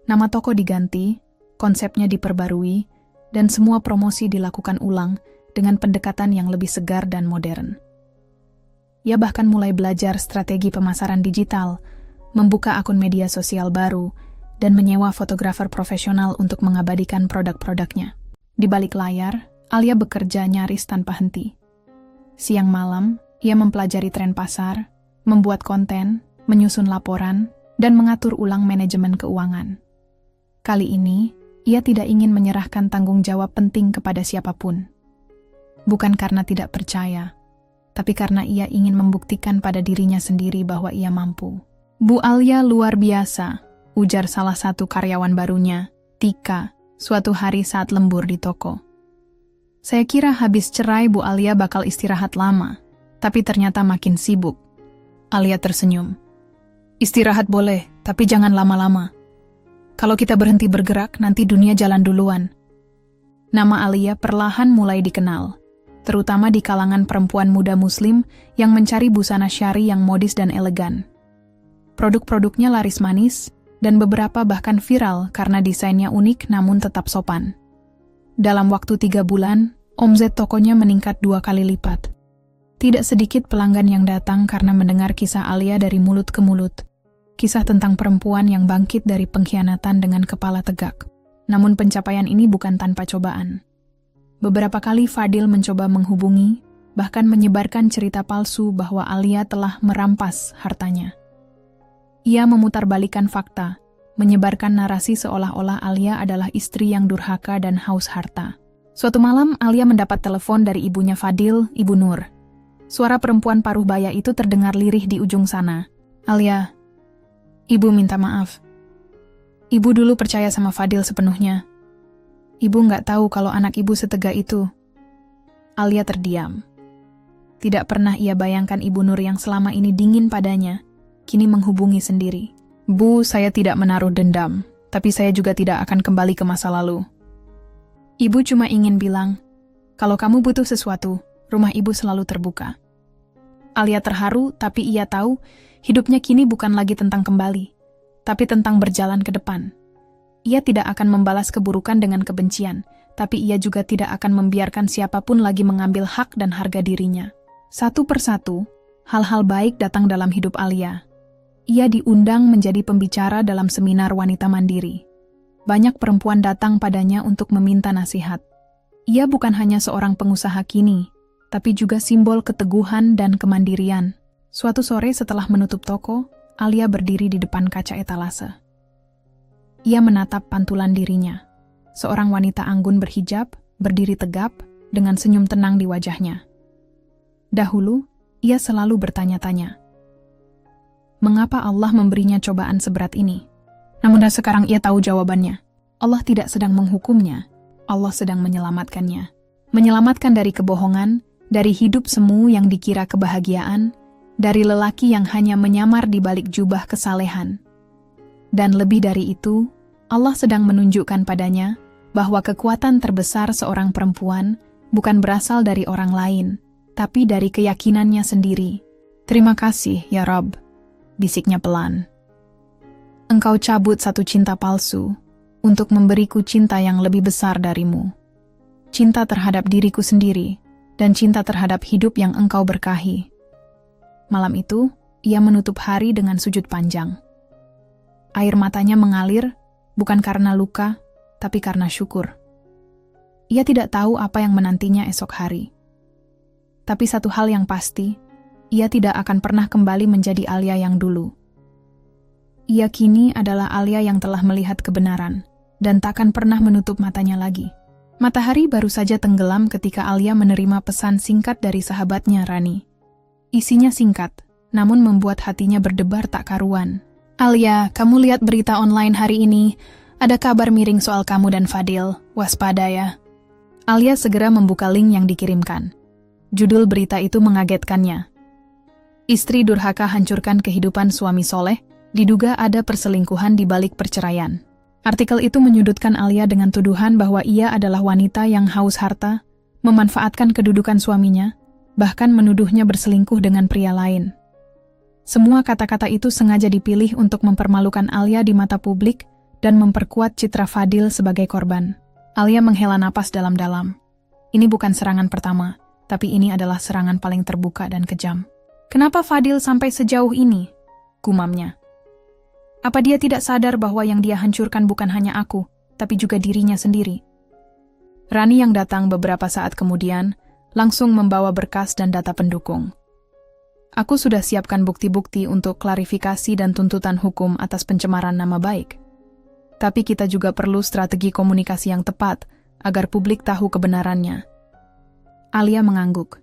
S1: Nama toko diganti, konsepnya diperbarui, dan semua promosi dilakukan ulang dengan pendekatan yang lebih segar dan modern. Ia bahkan mulai belajar strategi pemasaran digital, membuka akun media sosial baru, dan menyewa fotografer profesional untuk mengabadikan produk-produknya. Di balik layar, Alia bekerja nyaris tanpa henti. Siang malam, ia mempelajari tren pasar, membuat konten, menyusun laporan, dan mengatur ulang manajemen keuangan. Kali ini, ia tidak ingin menyerahkan tanggung jawab penting kepada siapapun. Bukan karena tidak percaya, tapi karena ia ingin membuktikan pada dirinya sendiri bahwa ia mampu. Bu Alia luar biasa, ujar salah satu karyawan barunya, Tika, suatu hari saat lembur di toko. Saya kira habis cerai Bu Alia bakal istirahat lama, tapi ternyata makin sibuk. Alia tersenyum. Istirahat boleh, tapi jangan lama-lama. Kalau kita berhenti bergerak, nanti dunia jalan duluan. Nama Alia perlahan mulai dikenal, terutama di kalangan perempuan muda muslim yang mencari busana syari yang modis dan elegan. Produk-produknya laris manis, dan beberapa bahkan viral karena desainnya unik namun tetap sopan. Dalam waktu 3 bulan, omzet tokonya meningkat 2 kali lipat. Tidak sedikit pelanggan yang datang karena mendengar kisah Alia dari mulut ke mulut. Kisah tentang perempuan yang bangkit dari pengkhianatan dengan kepala tegak. Namun pencapaian ini bukan tanpa cobaan. Beberapa kali Fadil mencoba menghubungi, bahkan menyebarkan cerita palsu bahwa Alia telah merampas hartanya. Ia memutarbalikkan fakta, menyebarkan narasi seolah-olah Alia adalah istri yang durhaka dan haus harta. Suatu malam, Alia mendapat telepon dari ibunya Fadil, Ibu Nur. Suara perempuan paruh baya itu terdengar lirih di ujung sana. Alia, Ibu minta maaf. Ibu dulu percaya sama Fadil sepenuhnya. Ibu nggak tahu kalau anak ibu setega itu. Alia terdiam. Tidak pernah ia bayangkan Ibu Nur yang selama ini dingin padanya, kini menghubungi sendiri. Bu, saya tidak menaruh dendam, tapi saya juga tidak akan kembali ke masa lalu. Ibu cuma ingin bilang, kalau kamu butuh sesuatu, rumah ibu selalu terbuka. Alia terharu, tapi ia tahu hidupnya kini bukan lagi tentang kembali, tapi tentang berjalan ke depan. Ia tidak akan membalas keburukan dengan kebencian, tapi ia juga tidak akan membiarkan siapapun lagi mengambil hak dan harga dirinya. Satu persatu, hal-hal baik datang dalam hidup Alia. Ia diundang menjadi pembicara dalam seminar wanita mandiri. Banyak perempuan datang padanya untuk meminta nasihat. Ia bukan hanya seorang pengusaha kini, tapi juga simbol keteguhan dan kemandirian. Suatu sore setelah menutup toko, Alia berdiri di depan kaca etalase. Ia menatap pantulan dirinya. Seorang wanita anggun berhijab, berdiri tegap, dengan senyum tenang di wajahnya. Dahulu, ia selalu bertanya-tanya, mengapa Allah memberinya cobaan seberat ini? Namun sekarang ia tahu jawabannya. Allah tidak sedang menghukumnya, Allah sedang menyelamatkannya. Menyelamatkan dari kebohongan, dari hidup semu yang dikira kebahagiaan, dari lelaki yang hanya menyamar di balik jubah kesalehan. Dan lebih dari itu, Allah sedang menunjukkan padanya bahwa kekuatan terbesar seorang perempuan bukan berasal dari orang lain, tapi dari keyakinannya sendiri. Terima kasih, ya Rabb, bisiknya pelan. Engkau cabut satu cinta palsu untuk memberiku cinta yang lebih besar darimu. Cinta terhadap diriku sendiri dan cinta terhadap hidup yang engkau berkahi. Malam itu, ia menutup hari dengan sujud panjang. Air matanya mengalir, bukan karena luka, tapi karena syukur. Ia tidak tahu apa yang menantinya esok hari. Tapi satu hal yang pasti, ia tidak akan pernah kembali menjadi Alia yang dulu. Ia kini adalah Alia yang telah melihat kebenaran, dan takkan pernah menutup matanya lagi. Matahari baru saja tenggelam ketika Alia menerima pesan singkat dari sahabatnya Rani. Isinya singkat, namun membuat hatinya berdebar tak karuan. "Alia, kamu lihat berita online hari ini? Ada kabar miring soal kamu dan Fadil. Waspada ya." Alia segera membuka link yang dikirimkan. Judul berita itu mengagetkannya. Istri durhaka hancurkan kehidupan suami soleh, diduga ada perselingkuhan di balik perceraian. Artikel itu menyudutkan Alia dengan tuduhan bahwa ia adalah wanita yang haus harta, memanfaatkan kedudukan suaminya, bahkan menuduhnya berselingkuh dengan pria lain. Semua kata-kata itu sengaja dipilih untuk mempermalukan Alia di mata publik dan memperkuat citra Fadil sebagai korban. Alia menghela napas dalam-dalam. Ini bukan serangan pertama, tapi ini adalah serangan paling terbuka dan kejam. "Kenapa Fadil sampai sejauh ini?" gumamnya. "Apa dia tidak sadar bahwa yang dia hancurkan bukan hanya aku, tapi juga dirinya sendiri?" Rani yang datang beberapa saat kemudian langsung membawa berkas dan data pendukung. "Aku sudah siapkan bukti-bukti untuk klarifikasi dan tuntutan hukum atas pencemaran nama baik. Tapi kita juga perlu strategi komunikasi yang tepat agar publik tahu kebenarannya." Alia mengangguk.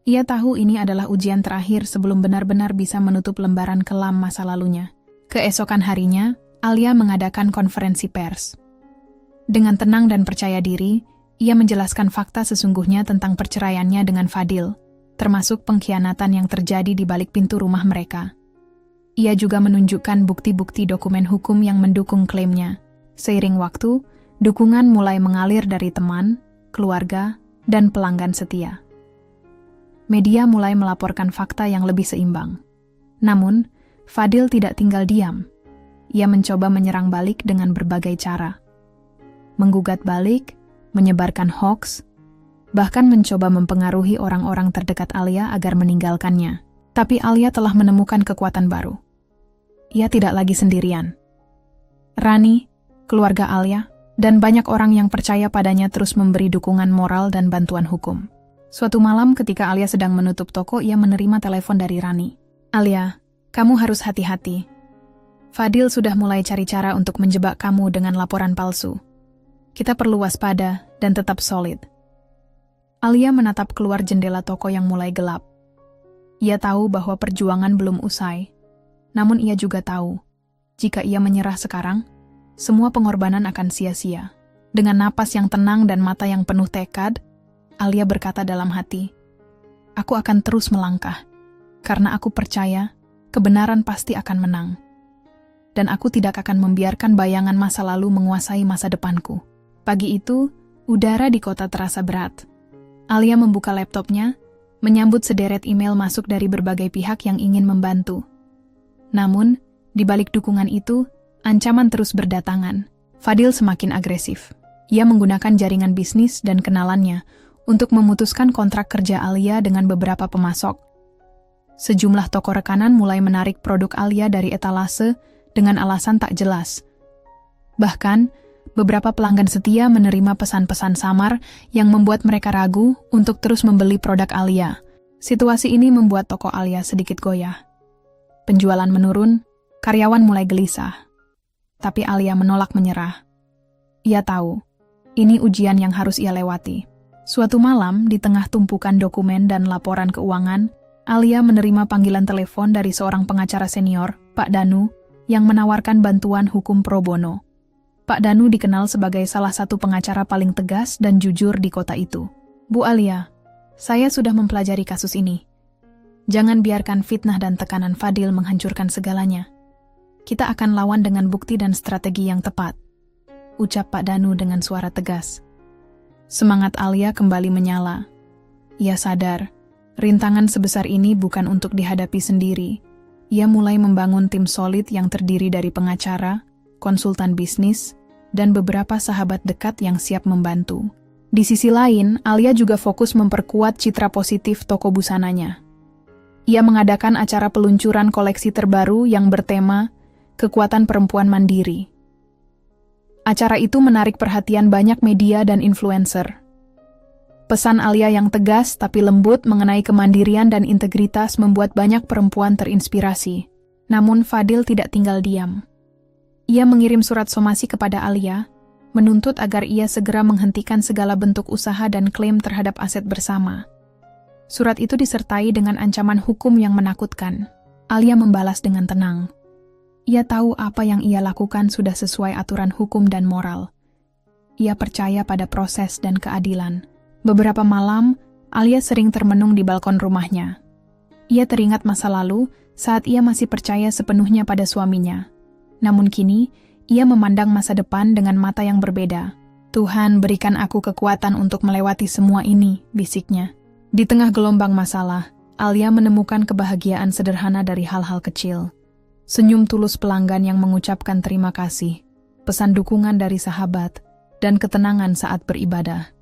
S1: Ia tahu ini adalah ujian terakhir sebelum benar-benar bisa menutup lembaran kelam masa lalunya. Keesokan harinya, Alia mengadakan konferensi pers. Dengan tenang dan percaya diri, ia menjelaskan fakta sesungguhnya tentang perceraiannya dengan Fadil, termasuk pengkhianatan yang terjadi di balik pintu rumah mereka. Ia juga menunjukkan bukti-bukti dokumen hukum yang mendukung klaimnya. Seiring waktu, dukungan mulai mengalir dari teman, keluarga, dan pelanggan setia. Media mulai melaporkan fakta yang lebih seimbang. Namun, Fadil tidak tinggal diam. Ia mencoba menyerang balik dengan berbagai cara. Menggugat balik, menyebarkan hoaks, bahkan mencoba mempengaruhi orang-orang terdekat Alia agar meninggalkannya. Tapi Alia telah menemukan kekuatan baru. Ia tidak lagi sendirian. Rani, keluarga Alia, dan banyak orang yang percaya padanya terus memberi dukungan moral dan bantuan hukum. Suatu malam ketika Alia sedang menutup toko, ia menerima telepon dari Rani. "Alia, kamu harus hati-hati. Fadil sudah mulai cari cara untuk menjebak kamu dengan laporan palsu. Kita perlu waspada dan tetap solid." Alia menatap keluar jendela toko yang mulai gelap. Ia tahu bahwa perjuangan belum usai. Namun ia juga tahu, jika ia menyerah sekarang, semua pengorbanan akan sia-sia. Dengan napas yang tenang dan mata yang penuh tekad, Alia berkata dalam hati, "Aku akan terus melangkah, karena aku percaya kebenaran pasti akan menang. Dan aku tidak akan membiarkan bayangan masa lalu menguasai masa depanku." Pagi itu, udara di kota terasa berat. Alia membuka laptopnya, menyambut sederet email masuk dari berbagai pihak yang ingin membantu. Namun, di balik dukungan itu, ancaman terus berdatangan. Fadil semakin agresif. Ia menggunakan jaringan bisnis dan kenalannya untuk memutuskan kontrak kerja Alia dengan beberapa pemasok. Sejumlah toko rekanan mulai menarik produk Alia dari etalase dengan alasan tak jelas. Bahkan, beberapa pelanggan setia menerima pesan-pesan samar yang membuat mereka ragu untuk terus membeli produk Alia. Situasi ini membuat toko Alia sedikit goyah. Penjualan menurun, karyawan mulai gelisah. Tapi Alia menolak menyerah. Ia tahu, ini ujian yang harus ia lewati. Suatu malam, di tengah tumpukan dokumen dan laporan keuangan, Alia menerima panggilan telepon dari seorang pengacara senior, Pak Danu, yang menawarkan bantuan hukum pro bono. Pak Danu dikenal sebagai salah satu pengacara paling tegas dan jujur di kota itu. "Bu Alia, saya sudah mempelajari kasus ini. Jangan biarkan fitnah dan tekanan Fadil menghancurkan segalanya. Kita akan lawan dengan bukti dan strategi yang tepat," ucap Pak Danu dengan suara tegas. Semangat Alia kembali menyala. Ia sadar, rintangan sebesar ini bukan untuk dihadapi sendiri. Ia mulai membangun tim solid yang terdiri dari pengacara, konsultan bisnis, dan beberapa sahabat dekat yang siap membantu. Di sisi lain, Alia juga fokus memperkuat citra positif toko busananya. Ia mengadakan acara peluncuran koleksi terbaru yang bertema Kekuatan Perempuan Mandiri. Acara itu menarik perhatian banyak media dan influencer. Pesan Alia yang tegas tapi lembut mengenai kemandirian dan integritas membuat banyak perempuan terinspirasi. Namun Fadil tidak tinggal diam. Ia mengirim surat somasi kepada Alia, menuntut agar ia segera menghentikan segala bentuk usaha dan klaim terhadap aset bersama. Surat itu disertai dengan ancaman hukum yang menakutkan. Alia membalas dengan tenang. Ia tahu apa yang ia lakukan sudah sesuai aturan hukum dan moral. Ia percaya pada proses dan keadilan. Beberapa malam, Alia sering termenung di balkon rumahnya. Ia teringat masa lalu saat ia masih percaya sepenuhnya pada suaminya. Namun kini, ia memandang masa depan dengan mata yang berbeda. Tuhan, berikan aku kekuatan untuk melewati semua ini, bisiknya. Di tengah gelombang masalah, Alia menemukan kebahagiaan sederhana dari hal-hal kecil. Senyum tulus pelanggan yang mengucapkan terima kasih, pesan dukungan dari sahabat, dan ketenangan saat beribadah.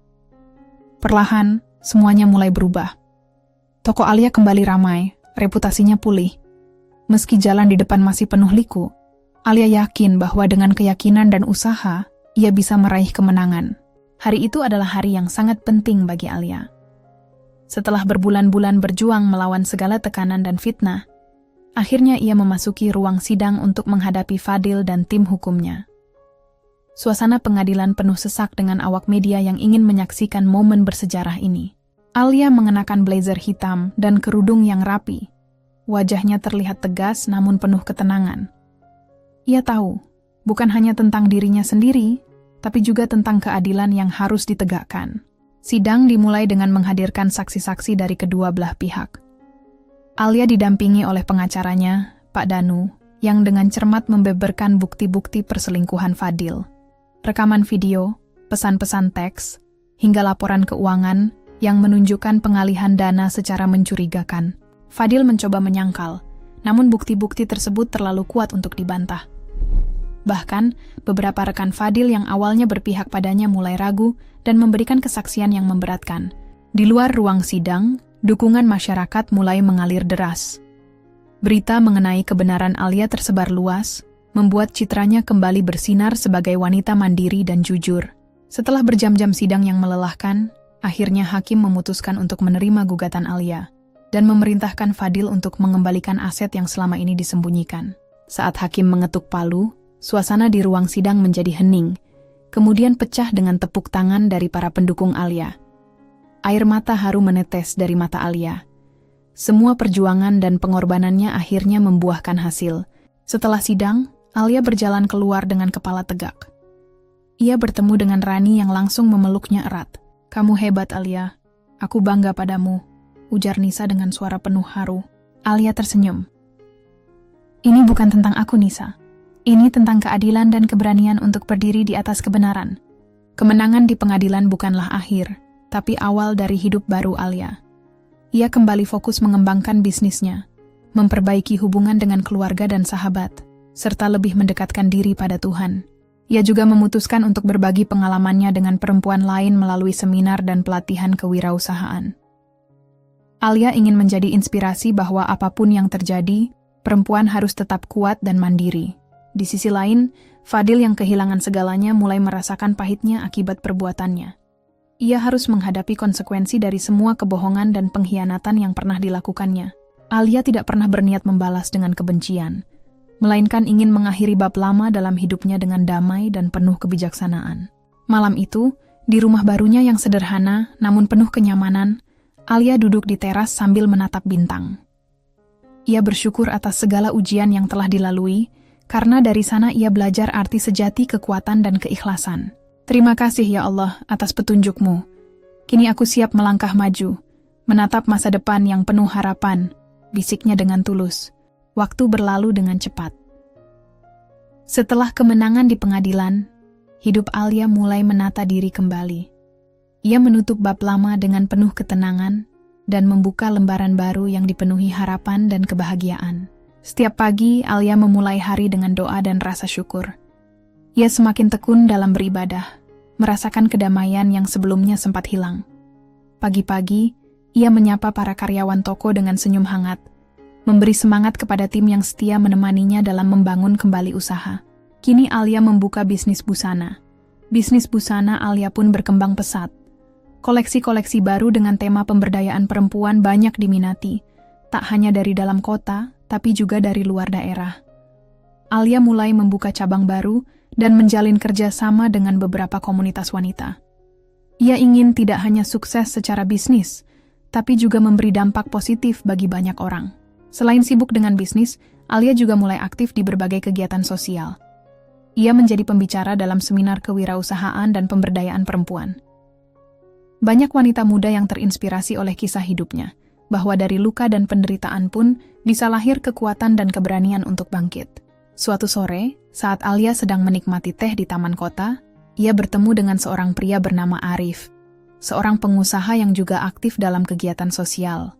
S1: Perlahan, semuanya mulai berubah. Toko Alia kembali ramai, reputasinya pulih. Meski jalan di depan masih penuh liku, Alia yakin bahwa dengan keyakinan dan usaha, ia bisa meraih kemenangan. Hari itu adalah hari yang sangat penting bagi Alia. Setelah berbulan-bulan berjuang melawan segala tekanan dan fitnah, akhirnya ia memasuki ruang sidang untuk menghadapi Fadil dan tim hukumnya. Suasana pengadilan penuh sesak dengan awak media yang ingin menyaksikan momen bersejarah ini. Alia mengenakan blazer hitam dan kerudung yang rapi. Wajahnya terlihat tegas namun penuh ketenangan. Ia tahu, bukan hanya tentang dirinya sendiri, tapi juga tentang keadilan yang harus ditegakkan. Sidang dimulai dengan menghadirkan saksi-saksi dari kedua belah pihak. Alia didampingi oleh pengacaranya, Pak Danu, yang dengan cermat membeberkan bukti-bukti perselingkuhan Fadil. Rekaman video, pesan-pesan teks, hingga laporan keuangan yang menunjukkan pengalihan dana secara mencurigakan. Fadil mencoba menyangkal, namun bukti-bukti tersebut terlalu kuat untuk dibantah. Bahkan, beberapa rekan Fadil yang awalnya berpihak padanya mulai ragu dan memberikan kesaksian yang memberatkan. Di luar ruang sidang, dukungan masyarakat mulai mengalir deras. Berita mengenai kebenaran Alia tersebar luas, membuat citranya kembali bersinar sebagai wanita mandiri dan jujur. Setelah berjam-jam sidang yang melelahkan, akhirnya hakim memutuskan untuk menerima gugatan Alia dan memerintahkan Fadil untuk mengembalikan aset yang selama ini disembunyikan. Saat hakim mengetuk palu, suasana di ruang sidang menjadi hening, kemudian pecah dengan tepuk tangan dari para pendukung Alia. Air mata haru menetes dari mata Alia. Semua perjuangan dan pengorbanannya akhirnya membuahkan hasil. Setelah sidang, Alia berjalan keluar dengan kepala tegak. Ia bertemu dengan Rani yang langsung memeluknya erat. "Kamu hebat, Alia. Aku bangga padamu," ujar Nisa dengan suara penuh haru. Alia tersenyum. "Ini bukan tentang aku, Nisa. Ini tentang keadilan dan keberanian untuk berdiri di atas kebenaran." Kemenangan di pengadilan bukanlah akhir, tapi awal dari hidup baru Alia. Ia kembali fokus mengembangkan bisnisnya, memperbaiki hubungan dengan keluarga dan sahabat, serta lebih mendekatkan diri pada Tuhan. Ia juga memutuskan untuk berbagi pengalamannya dengan perempuan lain melalui seminar dan pelatihan kewirausahaan. Alia ingin menjadi inspirasi bahwa apapun yang terjadi, perempuan harus tetap kuat dan mandiri. Di sisi lain, Fadil yang kehilangan segalanya mulai merasakan pahitnya akibat perbuatannya. Ia harus menghadapi konsekuensi dari semua kebohongan dan pengkhianatan yang pernah dilakukannya. Alia tidak pernah berniat membalas dengan kebencian, melainkan ingin mengakhiri bab lama dalam hidupnya dengan damai dan penuh kebijaksanaan. Malam itu, di rumah barunya yang sederhana namun penuh kenyamanan, Alia duduk di teras sambil menatap bintang. Ia bersyukur atas segala ujian yang telah dilalui, karena dari sana ia belajar arti sejati kekuatan dan keikhlasan. "Terima kasih ya Allah atas petunjukmu. Kini aku siap melangkah maju, menatap masa depan yang penuh harapan," bisiknya dengan tulus. Waktu berlalu dengan cepat. Setelah kemenangan di pengadilan, hidup Alia mulai menata diri kembali. Ia menutup bab lama dengan penuh ketenangan dan membuka lembaran baru yang dipenuhi harapan dan kebahagiaan. Setiap pagi, Alia memulai hari dengan doa dan rasa syukur. Ia semakin tekun dalam beribadah, merasakan kedamaian yang sebelumnya sempat hilang. Pagi-pagi, ia menyapa para karyawan toko dengan senyum hangat, memberi semangat kepada tim yang setia menemaninya dalam membangun kembali usaha. Kini Alia membuka bisnis busana. Bisnis busana Alia pun berkembang pesat. Koleksi-koleksi baru dengan tema pemberdayaan perempuan banyak diminati, tak hanya dari dalam kota, tapi juga dari luar daerah. Alia mulai membuka cabang baru dan menjalin kerjasama dengan beberapa komunitas wanita. Ia ingin tidak hanya sukses secara bisnis, tapi juga memberi dampak positif bagi banyak orang. Selain sibuk dengan bisnis, Alia juga mulai aktif di berbagai kegiatan sosial. Ia menjadi pembicara dalam seminar kewirausahaan dan pemberdayaan perempuan. Banyak wanita muda yang terinspirasi oleh kisah hidupnya, bahwa dari luka dan penderitaan pun bisa lahir kekuatan dan keberanian untuk bangkit. Suatu sore, saat Alia sedang menikmati teh di taman kota, ia bertemu dengan seorang pria bernama Arif, seorang pengusaha yang juga aktif dalam kegiatan sosial.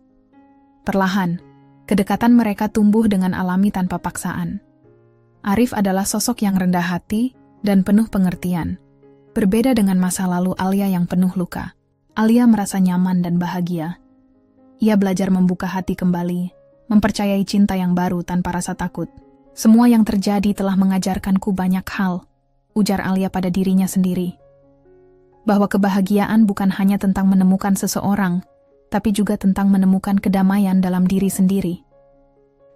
S1: Perlahan, kedekatan mereka tumbuh dengan alami tanpa paksaan. Arif adalah sosok yang rendah hati dan penuh pengertian. Berbeda dengan masa lalu Alia yang penuh luka, Alia merasa nyaman dan bahagia. Ia belajar membuka hati kembali, mempercayai cinta yang baru tanpa rasa takut. Semua yang terjadi telah mengajarkanku banyak hal, ujar Alia pada dirinya sendiri. Bahwa kebahagiaan bukan hanya tentang menemukan seseorang, tapi juga tentang menemukan kedamaian dalam diri sendiri.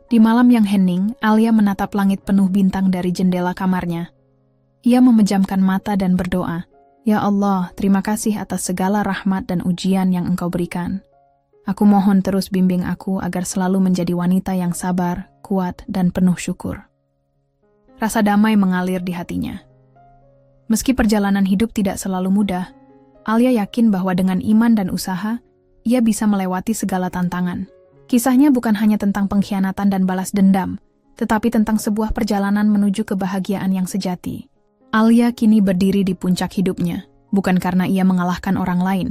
S1: Di malam yang hening, Alia menatap langit penuh bintang dari jendela kamarnya. Ia memejamkan mata dan berdoa, "Ya Allah, terima kasih atas segala rahmat dan ujian yang Engkau berikan. Aku mohon terus bimbing aku agar selalu menjadi wanita yang sabar, kuat, dan penuh syukur." Rasa damai mengalir di hatinya. Meski perjalanan hidup tidak selalu mudah, Alia yakin bahwa dengan iman dan usaha, ia bisa melewati segala tantangan. Kisahnya bukan hanya tentang pengkhianatan dan balas dendam, tetapi tentang sebuah perjalanan menuju kebahagiaan yang sejati. Alia kini berdiri di puncak hidupnya, bukan karena ia mengalahkan orang lain,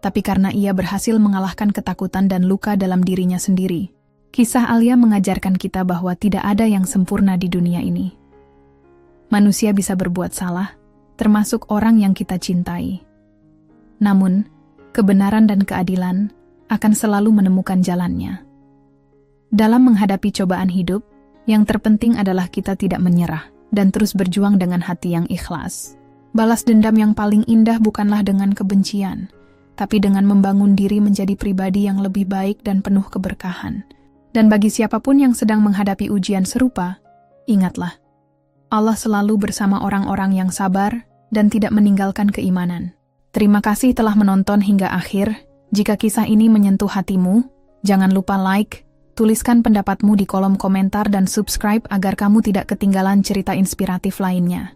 S1: tapi karena ia berhasil mengalahkan ketakutan dan luka dalam dirinya sendiri. Kisah Alia mengajarkan kita bahwa tidak ada yang sempurna di dunia ini. Manusia bisa berbuat salah, termasuk orang yang kita cintai. Namun, kebenaran dan keadilan akan selalu menemukan jalannya. Dalam menghadapi cobaan hidup, yang terpenting adalah kita tidak menyerah dan terus berjuang dengan hati yang ikhlas. Balas dendam yang paling indah bukanlah dengan kebencian, tapi dengan membangun diri menjadi pribadi yang lebih baik dan penuh keberkahan. Dan bagi siapapun yang sedang menghadapi ujian serupa, ingatlah, Allah selalu bersama orang-orang yang sabar dan tidak meninggalkan keimanan. Terima kasih telah menonton hingga akhir. Jika kisah ini menyentuh hatimu, jangan lupa like, tuliskan pendapatmu di kolom komentar dan subscribe agar kamu tidak ketinggalan cerita inspiratif lainnya.